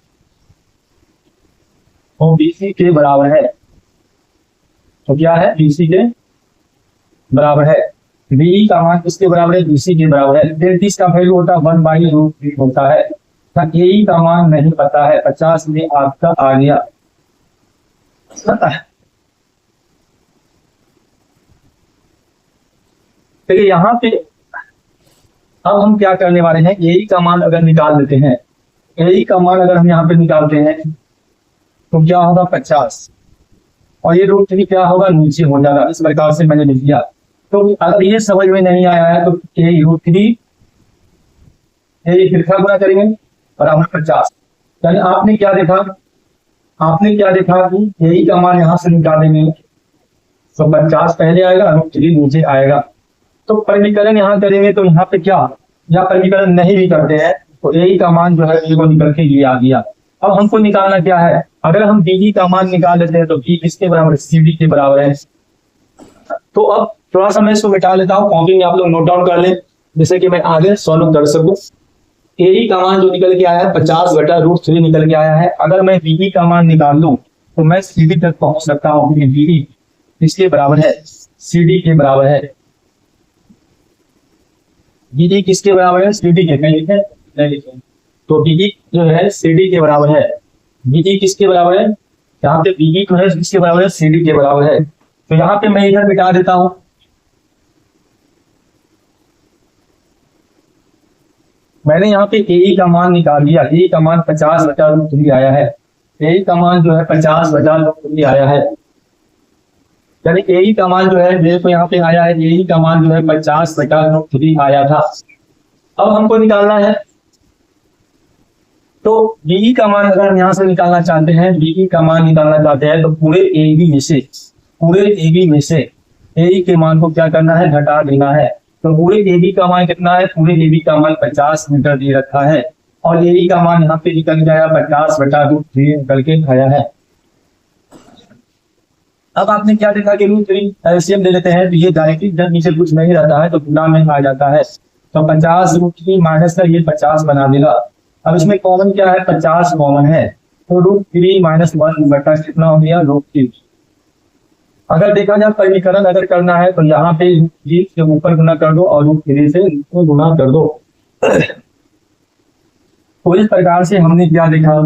वो बीसी के बराबर है। तो क्या है, बीसी के बराबर है। डी का मान किसके बराबर है, बीसी के बराबर है। 33 का वैल्यू होता है 1/√3 होता है। ए का मान नहीं पता है, 50 में आपका आ गया। देखिए यहाँ पे अब हम क्या करने वाले हैं, ए का मान अगर निकाल लेते हैं, ए का मान अगर हम यहाँ पे निकालते हैं तो क्या होगा, 50, और ये √3 क्या होगा, नीचे हो जाएगा। इस प्रकार से मैंने लिख दिया। तो अगर ये समझ में नहीं आया है तो √3 फिर गुना करेंगे बराबर 50। यानी आपने क्या देखा, कि ए का मान यहाँ से निकालेंगे तो 50 पहले आएगा, √3 नीचे आएगा। तो परिमीकरण यहाँ करेंगे तो यहाँ पे क्या, या परिमीकरण नहीं भी करते हैं तो ए का मान जो है वो निकल के ये आ गया। अब हमको निकालना क्या है, अगर हम डी का मान निकाल लेते हैं तो डी किसके बराबर, सी के बराबर है। तो अब थोड़ा सा मैं इसको मिटा लेता हूँ, कॉपी में आप लोग नोट डाउन कर लें जिससे कि मैं आगे सॉल्व कर सकूं। ए का मान जो निकल के आया है 50/√3 निकल के आया है। अगर मैं डी का मान निकाल लूं तो मैं सी तक पहुंच सकता हूँ। डी किसके बराबर है, सी डी के बराबर है। डी किसके बराबर है, सी डी के। नहीं लिखे तो डी जो है सी डी के बराबर है। डी किसके बराबर है, यहाँ पे डी जो है किसके बराबर है, सी डी के बराबर है। तो यहाँ पे मैं इधर मिटा देता हूं। मैंने यहाँ पे ए का मान निकाल लिया। ए का मान 50/√3 आया है। ए का मान जो है 50/√3 आया है। यानी ए का मान जो है मेरे को यहाँ पे आया है, ए का मान जो है 50/√3 आया था। अब हमको निकालना है तो डी का मान अगर हम यहाँ से निकालना चाहते हैं, डी का मान निकालना चाहते हैं तो पूरे ए बी में से ए के मान को क्या करना है, घटा देना है। तो पूरे ए बी का मान कितना है, पूरे ए बी का मान 50 मीटर दे रखा है, और ए का मान यहाँ पे निकल जाएगा 50/√3 निकल के आया है। अब आपने क्या देखा कि √3 एलसीएम ले लेते हैं तो ये डायरेक्टली जब नीचे कुछ नहीं रहता है तो गुना में आ जाता है। तो 50√3 माइनस का ये 50 बना देगा। अब इसमें कॉमन क्या है, 50 कॉमन है। तो √3 - 1 बटा कितना हो गया, √3। अगर देखा जाए परिमीकरण अगर करना है तो यहाँ पे √3 से ऊपर गुना कर दो और √3 से नीचे गुना कर दो। तो इस प्रकार से हमने क्या देखा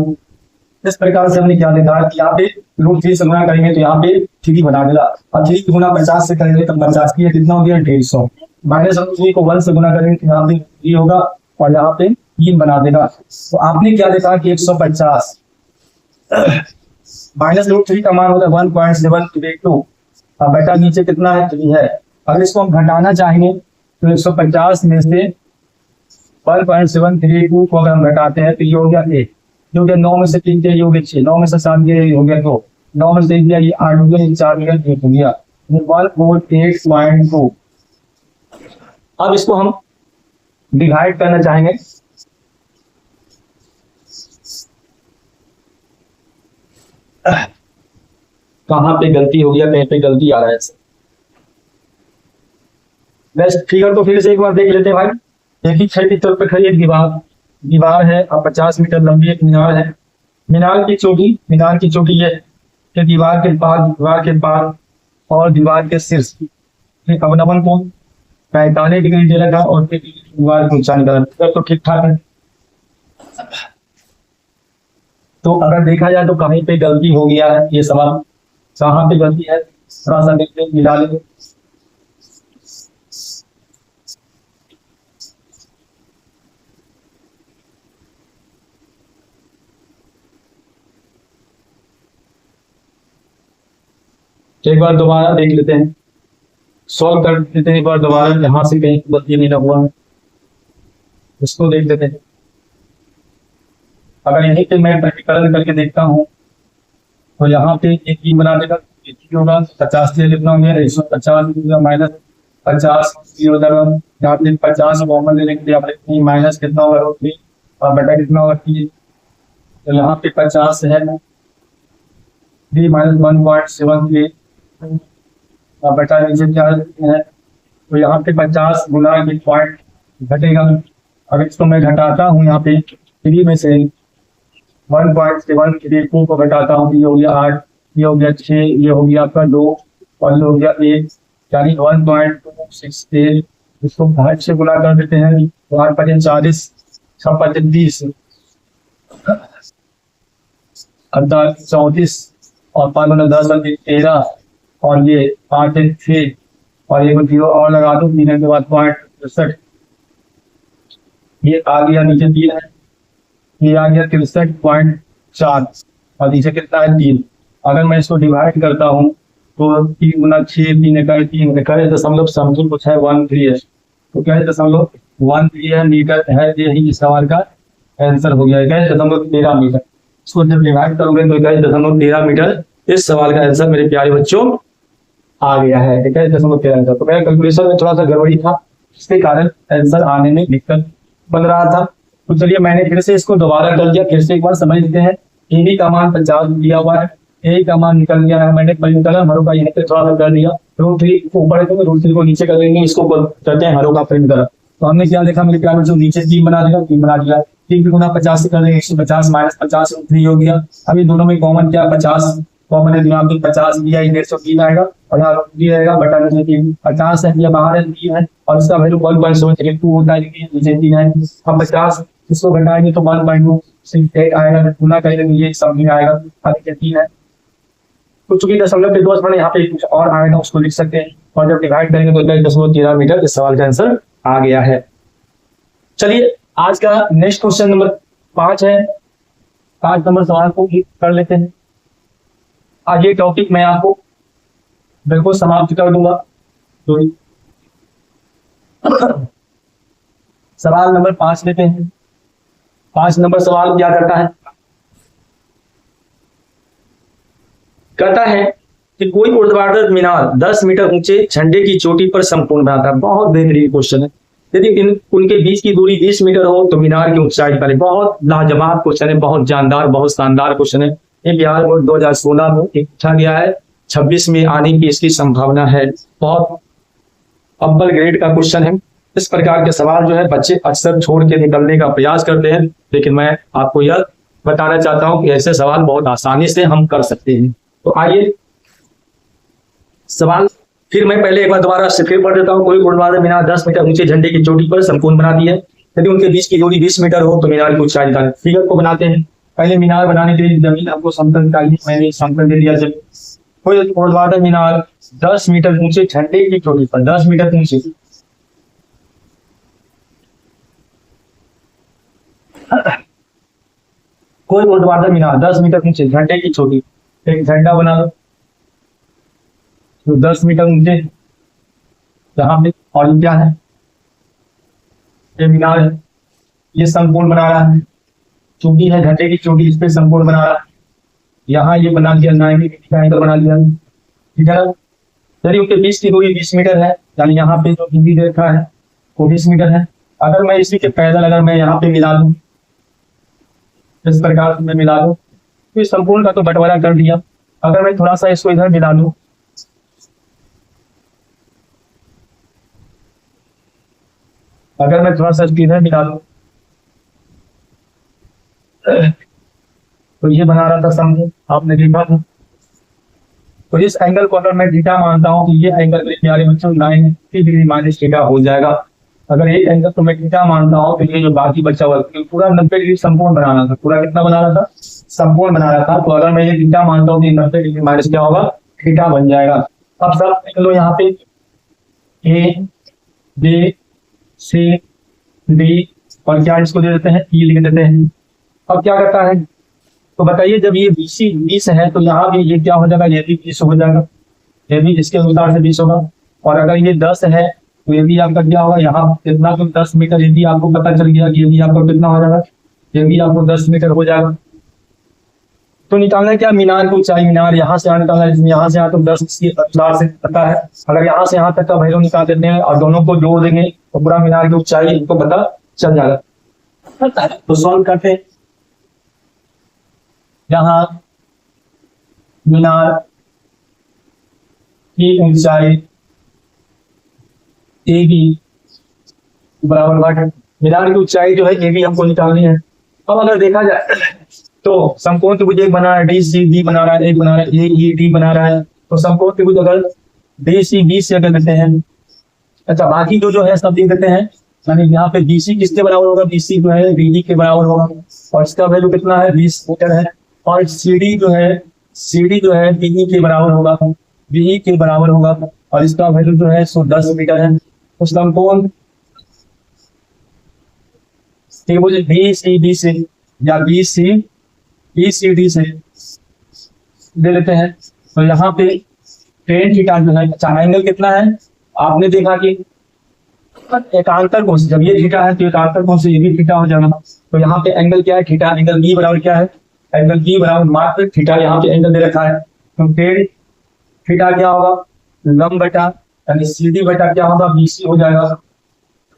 कि यहाँ पे √3 से गुना करेंगे तो यहाँ पे 3 बना देगा, और 3 गुना 50 से करेंगे तो 50 की कितना हो गया, 150। माइनस √3 को 1 से गुना करेंगे तो यहाँ पे 3 होगा, और यहाँ पे 3 बना देगा। तो आपने क्या देखा कि 150 माइनस √3 का मान होता है 1.782, अब बेटा नीचे कितना है, 3 है। अगर इसको हम घटाना चाहेंगे तो 150 में से 1.732 को अगर हम घटाते हैं तो ये हो गया 1, ये हो गया 9 में से 3 गया, ये हो गया 6, 9 में से 7 गया, ये हो गया 2, 9 में से 1 गया, ये 8 हो गया, 4 हो गया, 1 हो गया, 148.2। अब इसको हम डिवाइड करना चाहेंगे कहाँ पे गलती हो गया, कहीं पे गलती आ रहा है। नेक्स्ट फिगर को फिर से एक बार देख लेते हैं भाई। एक ही छह की तौर पर खड़ी एक दीवार है और 50 मीटर लंबी एक मीनार है। मीनार की चोटी ये दीवार के पार और दीवार के शीर्ष अवनमन कोण 45 डिग्री दे रखा और दीवार की ऊंचाई तो ठीक ठाक है। तो अगर देखा जाए तो कहीं पे गलती हो गया है, ये सवाल कहाँ पे गलती है थोड़ा सा देखते मिला लेंगे। एक बार दोबारा देख लेते हैं, सॉल्व कर लेते हैं एक बार दोबारा, यहाँ से कहीं गलती नहीं हुआ है इसको देख लेते हैं। अगर यहीं पे मैं प्रैक्टिकल करके देखता हूँ तो यहाँ पे एक 3 बना देगा, होगा 50 से कितना हो गया 150 माइनस 50 0 यहाँ पे 50 कॉमन लेने के लिए आपने 3 माइनस कितना होगा रूट 3 और बटा कितना होगा 3। तो यहाँ पे 50 है 3 माइनस 1.73 और बटा नीचे क्या है। तो यहाँ पे 50 गुना ये पॉइंट घटेगा। अगर इसको मैं घटाता हूँ यहाँ पे 3 में से 1.732 को घटाता हूँ, ये हो गया 8, ये हो गया 6, ये हो गया आपका 2 और ये हो गया 1, यानी 1.268। इसको 8 से गुना कर देते हैं तो 8 पचे 40, 6 पचे 30, 34 और 5 गुना 10 13 और ये 8 6 और ये 0 और लगा दो 3 के बाद 0.63। ये आ गया नीचे 3 है, ये आ गया 63.4 और नीचे कितना है 3। अगर मैं इसको डिवाइड करता हूँ तो 3 गुना 6 3 इकाई 3 इकाई दशमलव समथिंग कुछ है 13 है, तो क्या है 0.13 है मीटर है। यही इस सवाल का आंसर हो गया 11.13 मीटर। इसको जब डिवाइड करोगे तो 11.13 मीटर इस सवाल का आंसर मेरे प्यारे बच्चों आ गया है 11.13 मीटर। तो मेरा कैलकुलेशन में थोड़ा सा गड़बड़ी था, इसके कारण आंसर आने में दिक्कत बन रहा था। तो चलिए मैंने फिर से इसको दोबारा कर दिया, फिर से एक बार समझ लेते हैं। ए बी का मान 50 दिया हुआ है, ए का मान निकल गया है, मैंने परिमित हरों का यहाँ पे थोड़ा सा कर दिया। √3 को ऊपर है तो √3 को नीचे कर लेंगे, इसको कहते हैं हरों का परिमित। तो हमने क्या देखा मेरे प्यारे बच्चों, नीचे 3 बना दिया, 3 बना दिया, 3 गुना 50 से कर देंगे 150 माइनस 50 √3 हो गया। अभी दोनों में कॉमन क्या 50 कॉमन है, यहाँ पे 50 दिया 150 आएगा और यहाँ √3 आएगा बटा नीचे 50 है, ये बाहर है 3 है और इसका वैल्यू 1.72 होता है, नीचे 3 है। हम 50 इसको घटाएंगे तो 1.268 आएगा, गुना करेंगे ये सब में आएगा, नीचे 3 है। तो चूंकि दशमलव के 2 यहाँ पे कुछ और आएगा उसको लिख सकते हैं और जब डिवाइड करेंगे तो 11.13 मीटर इस सवाल का आंसर आ गया है। चलिए आज का नेक्स्ट क्वेश्चन नंबर 5 है। 5 नंबर सवाल को कर लेते हैं। आज ये टॉपिक मैं आपको बिल्कुल समाप्त कर दूंगा। तो सवाल नंबर 5 लेते हैं। 5 नंबर सवाल क्या करता है, कहता है कि कोई ऊर्ध्वाधर मीनार 10 मीटर ऊंचे झंडे की चोटी पर संपूर्ण बनाता है। बहुत बेहतरीन क्वेश्चन है। यदि उनके बीच की दूरी 20 मीटर हो तो मीनार की ऊंचाई पर। बहुत लाजवाब क्वेश्चन है, बहुत जानदार, बहुत शानदार क्वेश्चन है। ये बिहार बोर्ड 2016 में पूछा गया है, 26 में आने की इसकी संभावना है। बहुत अव्वल ग्रेड का क्वेश्चन है। इस प्रकार के सवाल जो है बच्चे अक्सर छोड़ के निकलने का प्रयास करते हैं, लेकिन मैं आपको यह बताना चाहता हूं कि ऐसे सवाल बहुत आसानी से हम कर सकते हैं। तो आइए सवाल फिर मैं पहले एक बार दोबारा से फिर पढ़ देता हूँ। कोई ऊर्ध्वाधर मीनार 10 मीटर ऊंचे झंडे की चोटी पर संपूर्ण बनाती है। यदि उनके बीच की दूरी 20 मीटर हो तो मीनार की ऊंचाई बताएं। फिगर को बनाते हैं। पहले मीनार बनाने के लिए जमीन आपको समतल चाहिए, मैंने समतल दे दिया। जब कोई ऊर्ध्वाधर मीनार 10 मीटर ऊंचे झंडे की चोटी पर 10 मीटर ऊंचे कोई ऊर्ध्वाधर मीनार 10 मीटर ऊंचे झंडे की चोटी, एक झंडा बना लो तो 10 मीटर ऊंचे यहाँ पे, और क्या है ये मीनार है, ये संपूर्ण बना रहा है। चोटी है झंडे की चोटी, इस पे संपूर्ण बना रहा है। यहाँ ये बना दिया 90 का एंगल बना दिया, ठीक है। यदि उनके बीच की दूरी 20 मीटर है, यानी यहाँ पे जो बिंदु रेखा है वो 20 मीटर है। अगर मैं इसी के पैदल अगर मैं यहाँ पे मिला दूं, इस प्रकार से मैं मिला दूं तो इस संपूर्ण का तो बंटवारा कर दिया। अगर मैं थोड़ा सा इसको इधर मिला दूं, अगर मैं थोड़ा सा इसको इधर मिला दूं तो ये बना रहा था, समझे आपने देखा था। तो इस एंगल को अगर मैं थीटा मानता हूं तो ये एंगल मेरे प्यारे बच्चों 90 डिग्री माइनस थीटा हो जाएगा। अगर एक एंगल तो मैं थीटा मानता हूं तो ये जो बाकी बचा हुआ पूरा 90 डिग्री संपूर्ण बनाना था, पूरा कितना बना रहा था, संपूर्ण बना रहा था। तो अगर मैं ये थीटा मानता हूँ तो 90 डिग्री माइनस क्या होगा, थीटा बन जाएगा। अब सब लिख लो यहाँ पे ए बी सी डी और क्या इसको दे देते हैं ई लिख देते हैं। अब क्या करता है तो बताइए, जब ये BC 20 है तो यहाँ भी ये क्या हो जाएगा, ये भी 20 हो जाएगा, ये भी इसके अनुसार से 20 होगा। और अगर ये 10 है तो ये भी आपका क्या होगा, यहाँ कितना तो 10 मीटर, ये भी आपको पता चल गया कि ये भी आपको कितना हो जाएगा, ये भी आपको 10 मीटर हो जाएगा। तो निकालना है क्या, मीनार की ऊंचाई। मीनार यहाँ से यहाँ निकालना है, जिसमें यहाँ से यहाँ तो 10 इसकी अंदाज से पता है। अगर यहाँ से यहाँ तक का वैल्यू निकाल देते हैं और दोनों को जोड़ देंगे तो पूरा मीनार की ऊंचाई इनको पता चल जाएगा। तो सॉल्व करते हैं। यहाँ मीनार की ऊंचाई AB बराबर वाट, मीनार की ऊंचाई जो है AB हमको निकालनी है। अब अगर देखा जाए तो समकोण त्रिभुज एक बना रहा है, DCB बना रहा है, एक बना रहा है AED बना रहा है। तो समकोण त्रिभुज अगर DCB से अगर लेते हैं, अच्छा बाकी जो है सब देख देते हैं। यानी यहाँ पे BC किसके बराबर होगा, BC जो है BD के बराबर होगा और इसका वैल्यू कितना है 20 मीटर है। और CD जो है BE के बराबर होगा, BE के बराबर होगा और इसका वैल्यू जो है 110 मीटर है। तो समकोण त्रिभुज BCD से या BCD से ले लेते हैं। तो यहाँ पे tan थीटा जो है, अच्छा एंगल कितना है, आपने देखा कि एकांतर कोण से, जब ये थीटा है तो एकांतर कोण से ये भी थीटा हो जाएगा। तो यहाँ पे एंगल क्या है, थीटा। एंगल B बराबर क्या है, एंगल B बराबर मात्र थीटा। यहाँ पे एंगल दे रखा है तो tan थीटा क्या होगा, लंब बटा यानी CD बटा क्या होगा, BC हो जाएगा।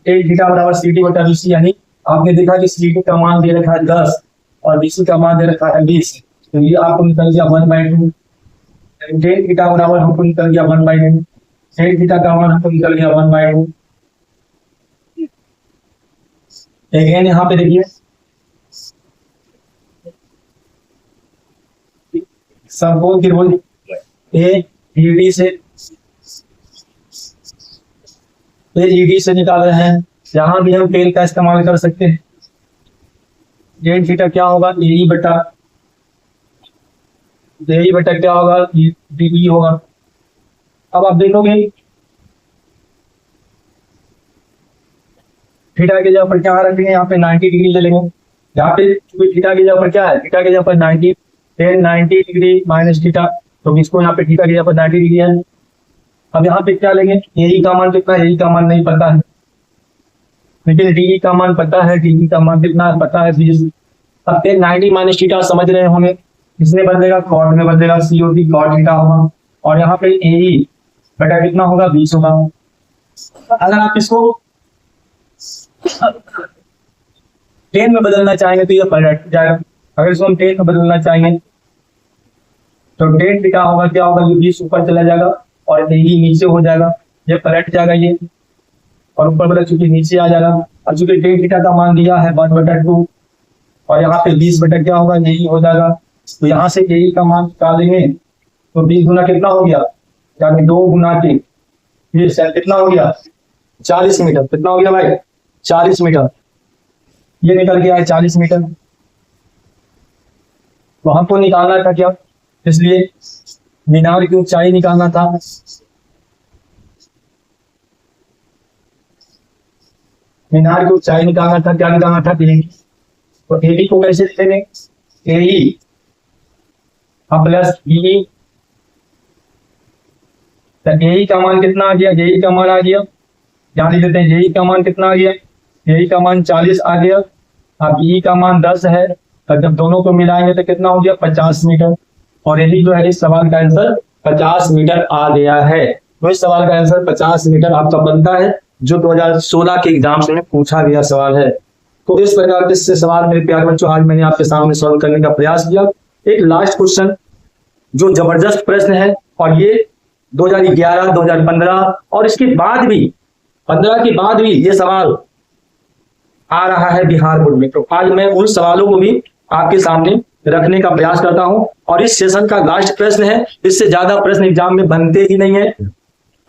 tan थीटा बराबर CD बटा BC, यानी आपने देखा कि CD का मान दे रखा है 10 और BC का मान दे रखा है 20। तो ये आपको निकल गया 1/2। tan थीटा बराबर हमको निकल गया 1/2। tan थीटा का मान हमको निकल गया 1/2। अगेन यहाँ पे देखिए समकोण त्रिभुज AED से निकाल रहे हैं। यहाँ भी हम tan का इस्तेमाल कर सकते हैं। tan थीटा क्या होगा, AE बटा क्या होगा, DE होगा। अब आप देखोगे थीटा के जगह पर क्या रखेंगे, यहाँ पे 90 डिग्री ले लेंगे। यहाँ पे थीटा की जगह पर क्या है, थीटा की जगह पर 90, tan 90 डिग्री माइनस थीटा, तो इसको यहाँ पे थीटा की जगह पर 90 डिग्री है। अब यहाँ पे क्या लेंगे, AE का मान कितना है, AE का मान नहीं पता है, लेकिन DE का मान पता है। DE का मान कितना है पता है 20। अब tan 90 माइनस थीटा समझ रहे होंगे, किसमें बदलेगा, कॉट में बदलेगा, COT कॉट थीटा होगा। और यहाँ पे AE बटा कितना होगा, 20 होगा। अगर आप इसको tan में बदलना चाहेंगे तो ये पलट जाएगा। अगर इसको हम tan में बदलना चाहेंगे तो tan थीटा होगा क्या होगा, ये 20 ऊपर चला जाएगा और AE नीचे हो जाएगा, ये पलट जाएगा ये, और ऊपर बदल चुकी नीचे आ जाएगा। और चूंकि tan थीटा का मान दिया है 1/2 और यहाँ पे 20 बटा क्या होगा, यही हो जाएगा। तो यहाँ से AE का मान निकालेंगे तो 20 गुना कितना हो गया, यानी 2 गुना के ये कितना हो गया 40 मीटर। कितना हो गया भाई, 40 मीटर। ये निकल गया है 40 मीटर। तो हमको निकालना था क्या, इसलिए मीनार की ऊंचाई निकालना था। मीनार की ऊंचाई निकालना था, क्या निकालना था, AE। तो AE को कैसे लिखेंगे, AE प्लस BE। तो AE का मान कितना आ गया, AE का मान आ गया, ध्यान दे देते हैं, AE का मान कितना आ गया, AE का मान 40 आ गया। अब BE का मान 10 है, तो जब दोनों को मिलाएंगे तो कितना हो गया 50 मीटर। और यही जो है इस सवाल का आंसर 50 मीटर आ गया है। तो इस सवाल का आंसर 50 मीटर आपका बनता है, जो 2016 के एग्जाम्स में पूछा गया सवाल है। तो इस प्रकार के सवाल मेरे प्यारे बच्चों आज मैंने आपके सामने सॉल्व करने का प्रयास किया। एक लास्ट क्वेश्चन जो जबरदस्त प्रश्न है, और ये 2011, 2015 और इसके बाद भी 15 के बाद भी ये सवाल आ रहा है बिहार बोर्ड में। तो आज मैं उन सवालों को भी आपके सामने रखने का प्रयास करता हूं। और इस सेशन का लास्ट प्रश्न है, इससे ज्यादा प्रश्न एग्जाम में बनते ही नहीं है।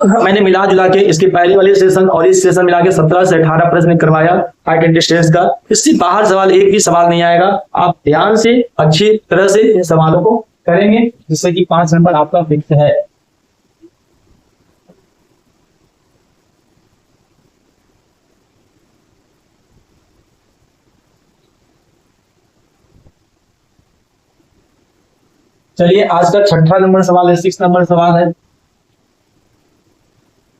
मैंने मिला जुला के इसके पहले वाले सेशन और इस सेशन मिला के 17 से 18 प्रश्न करवाया हाइट एंड डिस्टेंस का। इससे बाहर सवाल एक भी सवाल नहीं आएगा। आप ध्यान से अच्छी तरह से इन सवालों को करेंगे, जिससे कि 5 नंबर आपका फिक्स है। चलिए आज का 6ठा नंबर सवाल है, 6 नंबर सवाल है।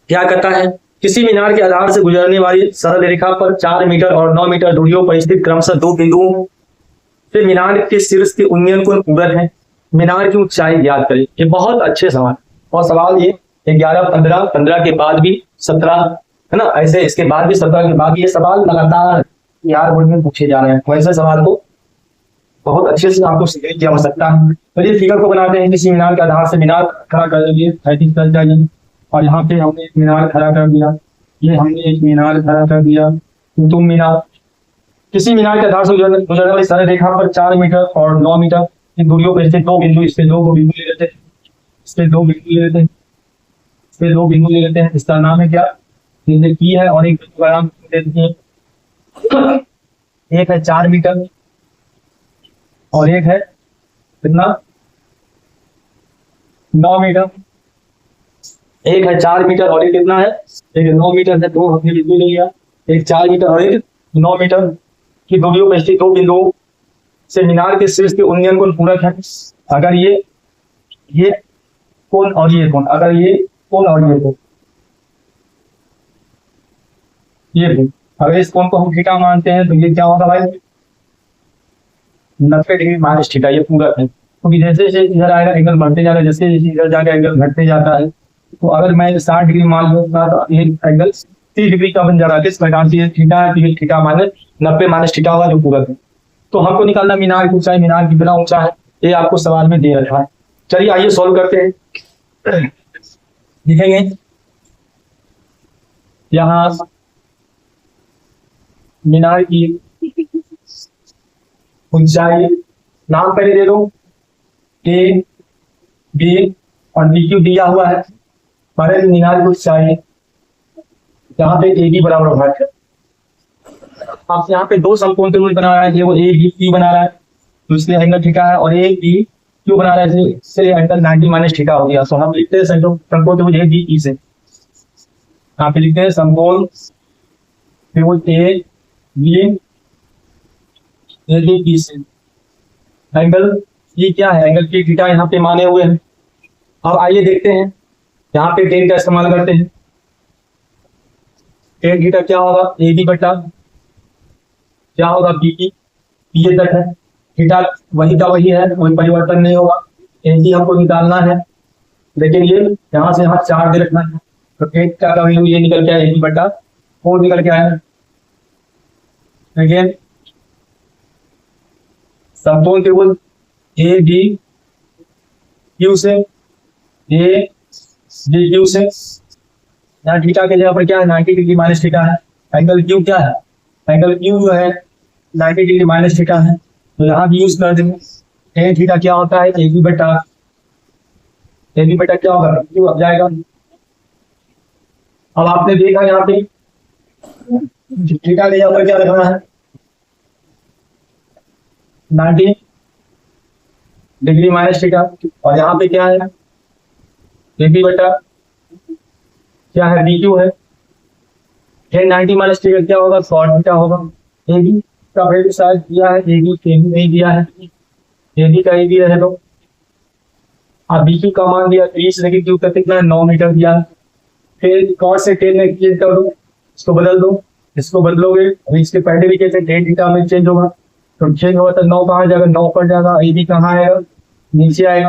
क्या कहता है, किसी मीनार के आधार से गुजरने वाली सरल रेखा पर 4 मीटर और 9 मीटर दूरियों पर स्थित क्रमशः 2 बिंदुओं कि मीनार के शीर्ष के उन्नयन कोण पूरक है, मीनार की ऊंचाई ज्ञात करें। ये बहुत अच्छे सवाल, और सवाल ये 11, 15, 15 के बाद भी 17, है ना, ऐसे इसके बाद भी 17 के बाद, ये सवाल लगातार बिहार बोर्ड में पूछे जा रहे हैं। वैसे सवाल को बहुत अच्छे से आपको सीखने की आवश्यकता है। तो ये फिगर को बनाते हैं, किसी मीनार के आधार से मीनार खड़ा कर दिए, 35 कर चाहिए, और यहाँ पे हमने एक मीनार खड़ा कर दिया, ये हमने एक मीनार खड़ा कर दिया, कुतुब मीनार। किसी मीनार के आधार से गुजरने वाली सरल रेखा पर 4 मीटर और 9 मीटर की दूरियों पर स्थित 2 बिंदु, इसके 2 बिंदु ले लेते हैं, इसके 2 बिंदु ले लेते हैं, इसके 2 बिंदु ले लेते हैं। इसका नाम है क्या, जैसे की है, और एक बिंदु का नाम दे देते हैं। एक है 4 मीटर और एक है कितना, 9 मीटर। एक है 4 मीटर और एक कितना है, एक 9 मीटर है। 2 हमने बिंदु ले लिया, एक 4 मीटर और एक 9 मीटर की दूरियों पर स्थित 2 बिंदुओं से मीनार के शीर्ष के उन्नयन कोण पूरक है। अगर ये कोण और ये कोण, अगर ये कोण और ये कोण, ये भी, अगर इस कोण को हम थीटा मानते हैं तो ये क्या होगा भाई, 90 डिग्री माइनस थीटा, ये पूरक है। क्योंकि जैसे जैसे इधर आएगा एंगल बढ़ते जा रहा है, जैसे जैसे इधर जाकर एंगल घटते जाता है। तो अगर मैं 60 डिग्री मान लूंगा तो ये एंगल 30 डिग्री का बन जा रहा है। किस प्रकार से थीटा है, तो थीटा माइनस 90 माइनस थीटा होगा जो पूरक है। तो हमको निकालना मीनार की ऊंचाई, मीनार कितना ऊंचा है, ये आपको सवाल में दे रखा है। चलिए आइए सॉल्व करते हैं। लिखेंगे यहाँ मीनार की ऊंचाई, नाम पहले दे दो, ए बी और बी क्यू दिया हुआ है। हमारे मीनार की ऊंचाई यहाँ पे ए बी बराबर होगा। आप यहाँ पे 2 समकोण त्रिभुज बना रहा है, ये वो ए बी क्यू बना रहा है, तो इसलिए एंगल थीटा है, और ए बी क्यू बना रहा है, इसलिए एंगल 90 माइनस थीटा हो गया। तो हम लिखते हैं समकोण त्रिभुज ए बी ई से, यहाँ पे लिखते हैं समकोण त्रिभुज ए बी ई से। एंगल ये क्या है, एंगल की थीटा यहाँ पे माने हुए हैं। अब आइए देखते हैं, यहाँ पे टेन का इस्तेमाल करते हैं। टेन थीटा क्या होगा, ए बी बटा क्या होगा, बी की, ये तक है, थीटा वही का वही है, कोई परिवर्तन नहीं होगा। ए बी हमको निकालना है, लेकिन ये यहाँ से यहाँ 4 दे रखना है, तो टेन का वैल्यू ये निकल के आया, ए बी बटा 4 निकल के आया। अगेन समकोण त्रिभुज ए बी क्यू से, ए बी क्यू से, यहाँ थीटा के जगह पर क्या है, 90 डिग्री माइनस थीटा है। एंगल क्यू क्या है, एंगल क्यू जो है 90 डिग्री माइनस थीटा है, तो यहाँ भी यूज कर देंगे। टेन थीटा क्या होता है, ए बी बटा क्या होगा, क्यू अब जाएगा। अब आपने देखा यहाँ पे थीटा के जगह पर क्या रखना है, 90 डिग्री माइनस थीटा, और यहाँ पे क्या है, ए बी बटा क्या है, बी क्यू है। 90 माइनस थीटा क्या होगा, cos थीटा होगा। ए बी का वैल्यू शायद दिया है, ए बी नहीं दिया है, ए बी का ए बी रहे तो। अब बी क्यू का मान दिया, 30 लेकिन क्यू का कितना है, 9 मीटर दिया है। फिर cos से 10 में चेंज कर दो, इसको बदल दो, इसको बदलोगे, अभी इसके पहले भी कैसे 10 थीटा में चेंज होगा, तो चेंज होगा तो 9 कहाँ जाएगा, 9 पर जाएगा, ए बी कहाँ आएगा, नीचे आएगा।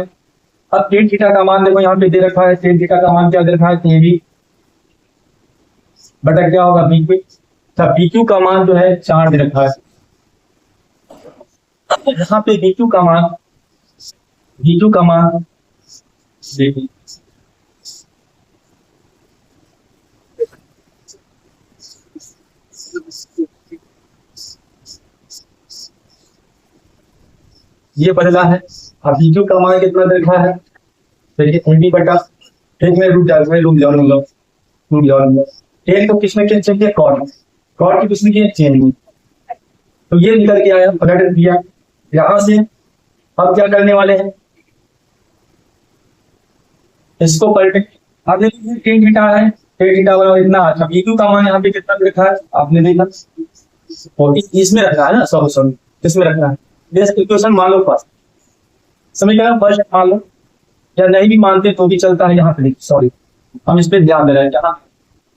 अब टेन थीटा का मान देखो यहाँ पे दे रखा है, टेन थीटा का मान क्या दे रखा है, ए बी बटा क्या होगा, बी क्यू। तब बी क्यू का मान जो है 4 दे रखा है। यहाँ पे बी क्यू का मान देखिए, ये बदला है। अब बी क्यू का मान कितना दे रखा है, देखिए ए बी बटा, एक में रूट जाऊंगा, टेन तो किसमें चेंज किया, कॉट की किसने किया, चेंज हुई, तो ये निकल के आया, पलट दिया। यहां से अब क्या करने वाले हैं, इसको पलटे। आपने टेन थीटा है, टेन थीटा वाला इतना, अच्छा बी क्यू का मान यहाँ पे कितना लिखा है आपने देखा, और इसमें रखना है ना, सॉरी इसमें रखना है। जैसे इक्वेशन मान लो फर्स्ट, समीकरण फर्स्ट मान लो, या नहीं भी मानते तो भी चलता है। यहाँ पे सॉरी हम इस पे ध्यान दे रहे हैं, जहाँ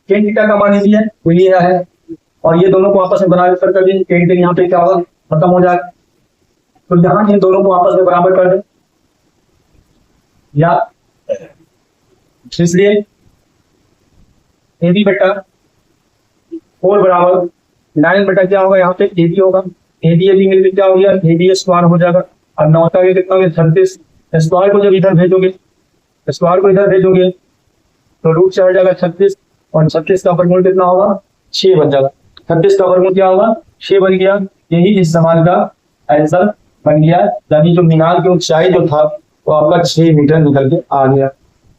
टेन थीटा का मान ये है, वो ये है, और ये दोनों को आपस में बराबर कर दिए, टेन टेन यहाँ पे क्या होगा, खत्म हो जाएगा। तो यहाँ इन दोनों को आपस में बराबर कर दें, या इसलिए AB बटा 4 बराबर 9 बटा क्या होगा, यहाँ पे AB होगा, AB मिलकर क्या हो गया, AB स्क्वायर हो जाएगा। अब 9 का कितना हो गया 36, स्क्वायर को जब इधर भेजोगे, स्क्वायर को इधर भेजोगे तो रूट से हट जाएगा 36, और 36 का वर्गमूल कितना होगा 6 बन जाएगा। 36 का वर्गमूल क्या होगा 6 बन गया। यही इस सवाल का आंसर बन गया, यानी जो मीनार की ऊंचाई जो था वो आपका 6 मीटर निकल के आ गया।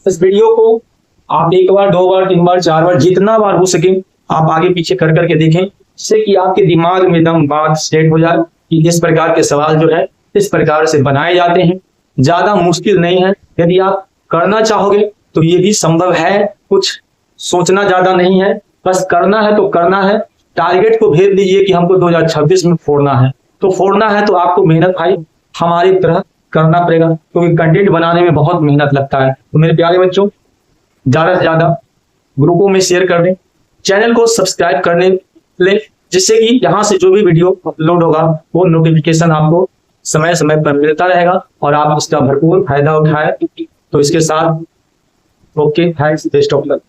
इस वीडियो को आप 1 बार 2 बार 3 बार 4 बार जितना बार हो सके आप आगे पीछे कर करके देखें, जिससे कि आपके दिमाग में एकदम बात सेट हो जाए कि इस प्रकार के सवाल जो है इस प्रकार से बनाए जाते हैं। ज्यादा मुश्किल नहीं है, यदि आप करना चाहोगे तो ये भी संभव है, कुछ सोचना ज्यादा नहीं है, बस करना है तो करना है। टारगेट को भेज दीजिए कि हमको 2026 में फोड़ना है, तो फोड़ना है तो आपको मेहनत भाई हमारी तरह करना पड़ेगा, क्योंकि कंटेंट बनाने में बहुत मेहनत लगता है। तो मेरे प्यारे बच्चों, ज्यादा से ज्यादा ग्रुपों में शेयर कर दें, चैनल को सब्सक्राइब करने ले, जिससे कि यहाँ से जो भी वीडियो अपलोड होगा वो नोटिफिकेशन आपको समय समय पर मिलता रहेगा और आप उसका भरपूर फायदा उठाए। तो इसके साथ okay, thanks, best of luck.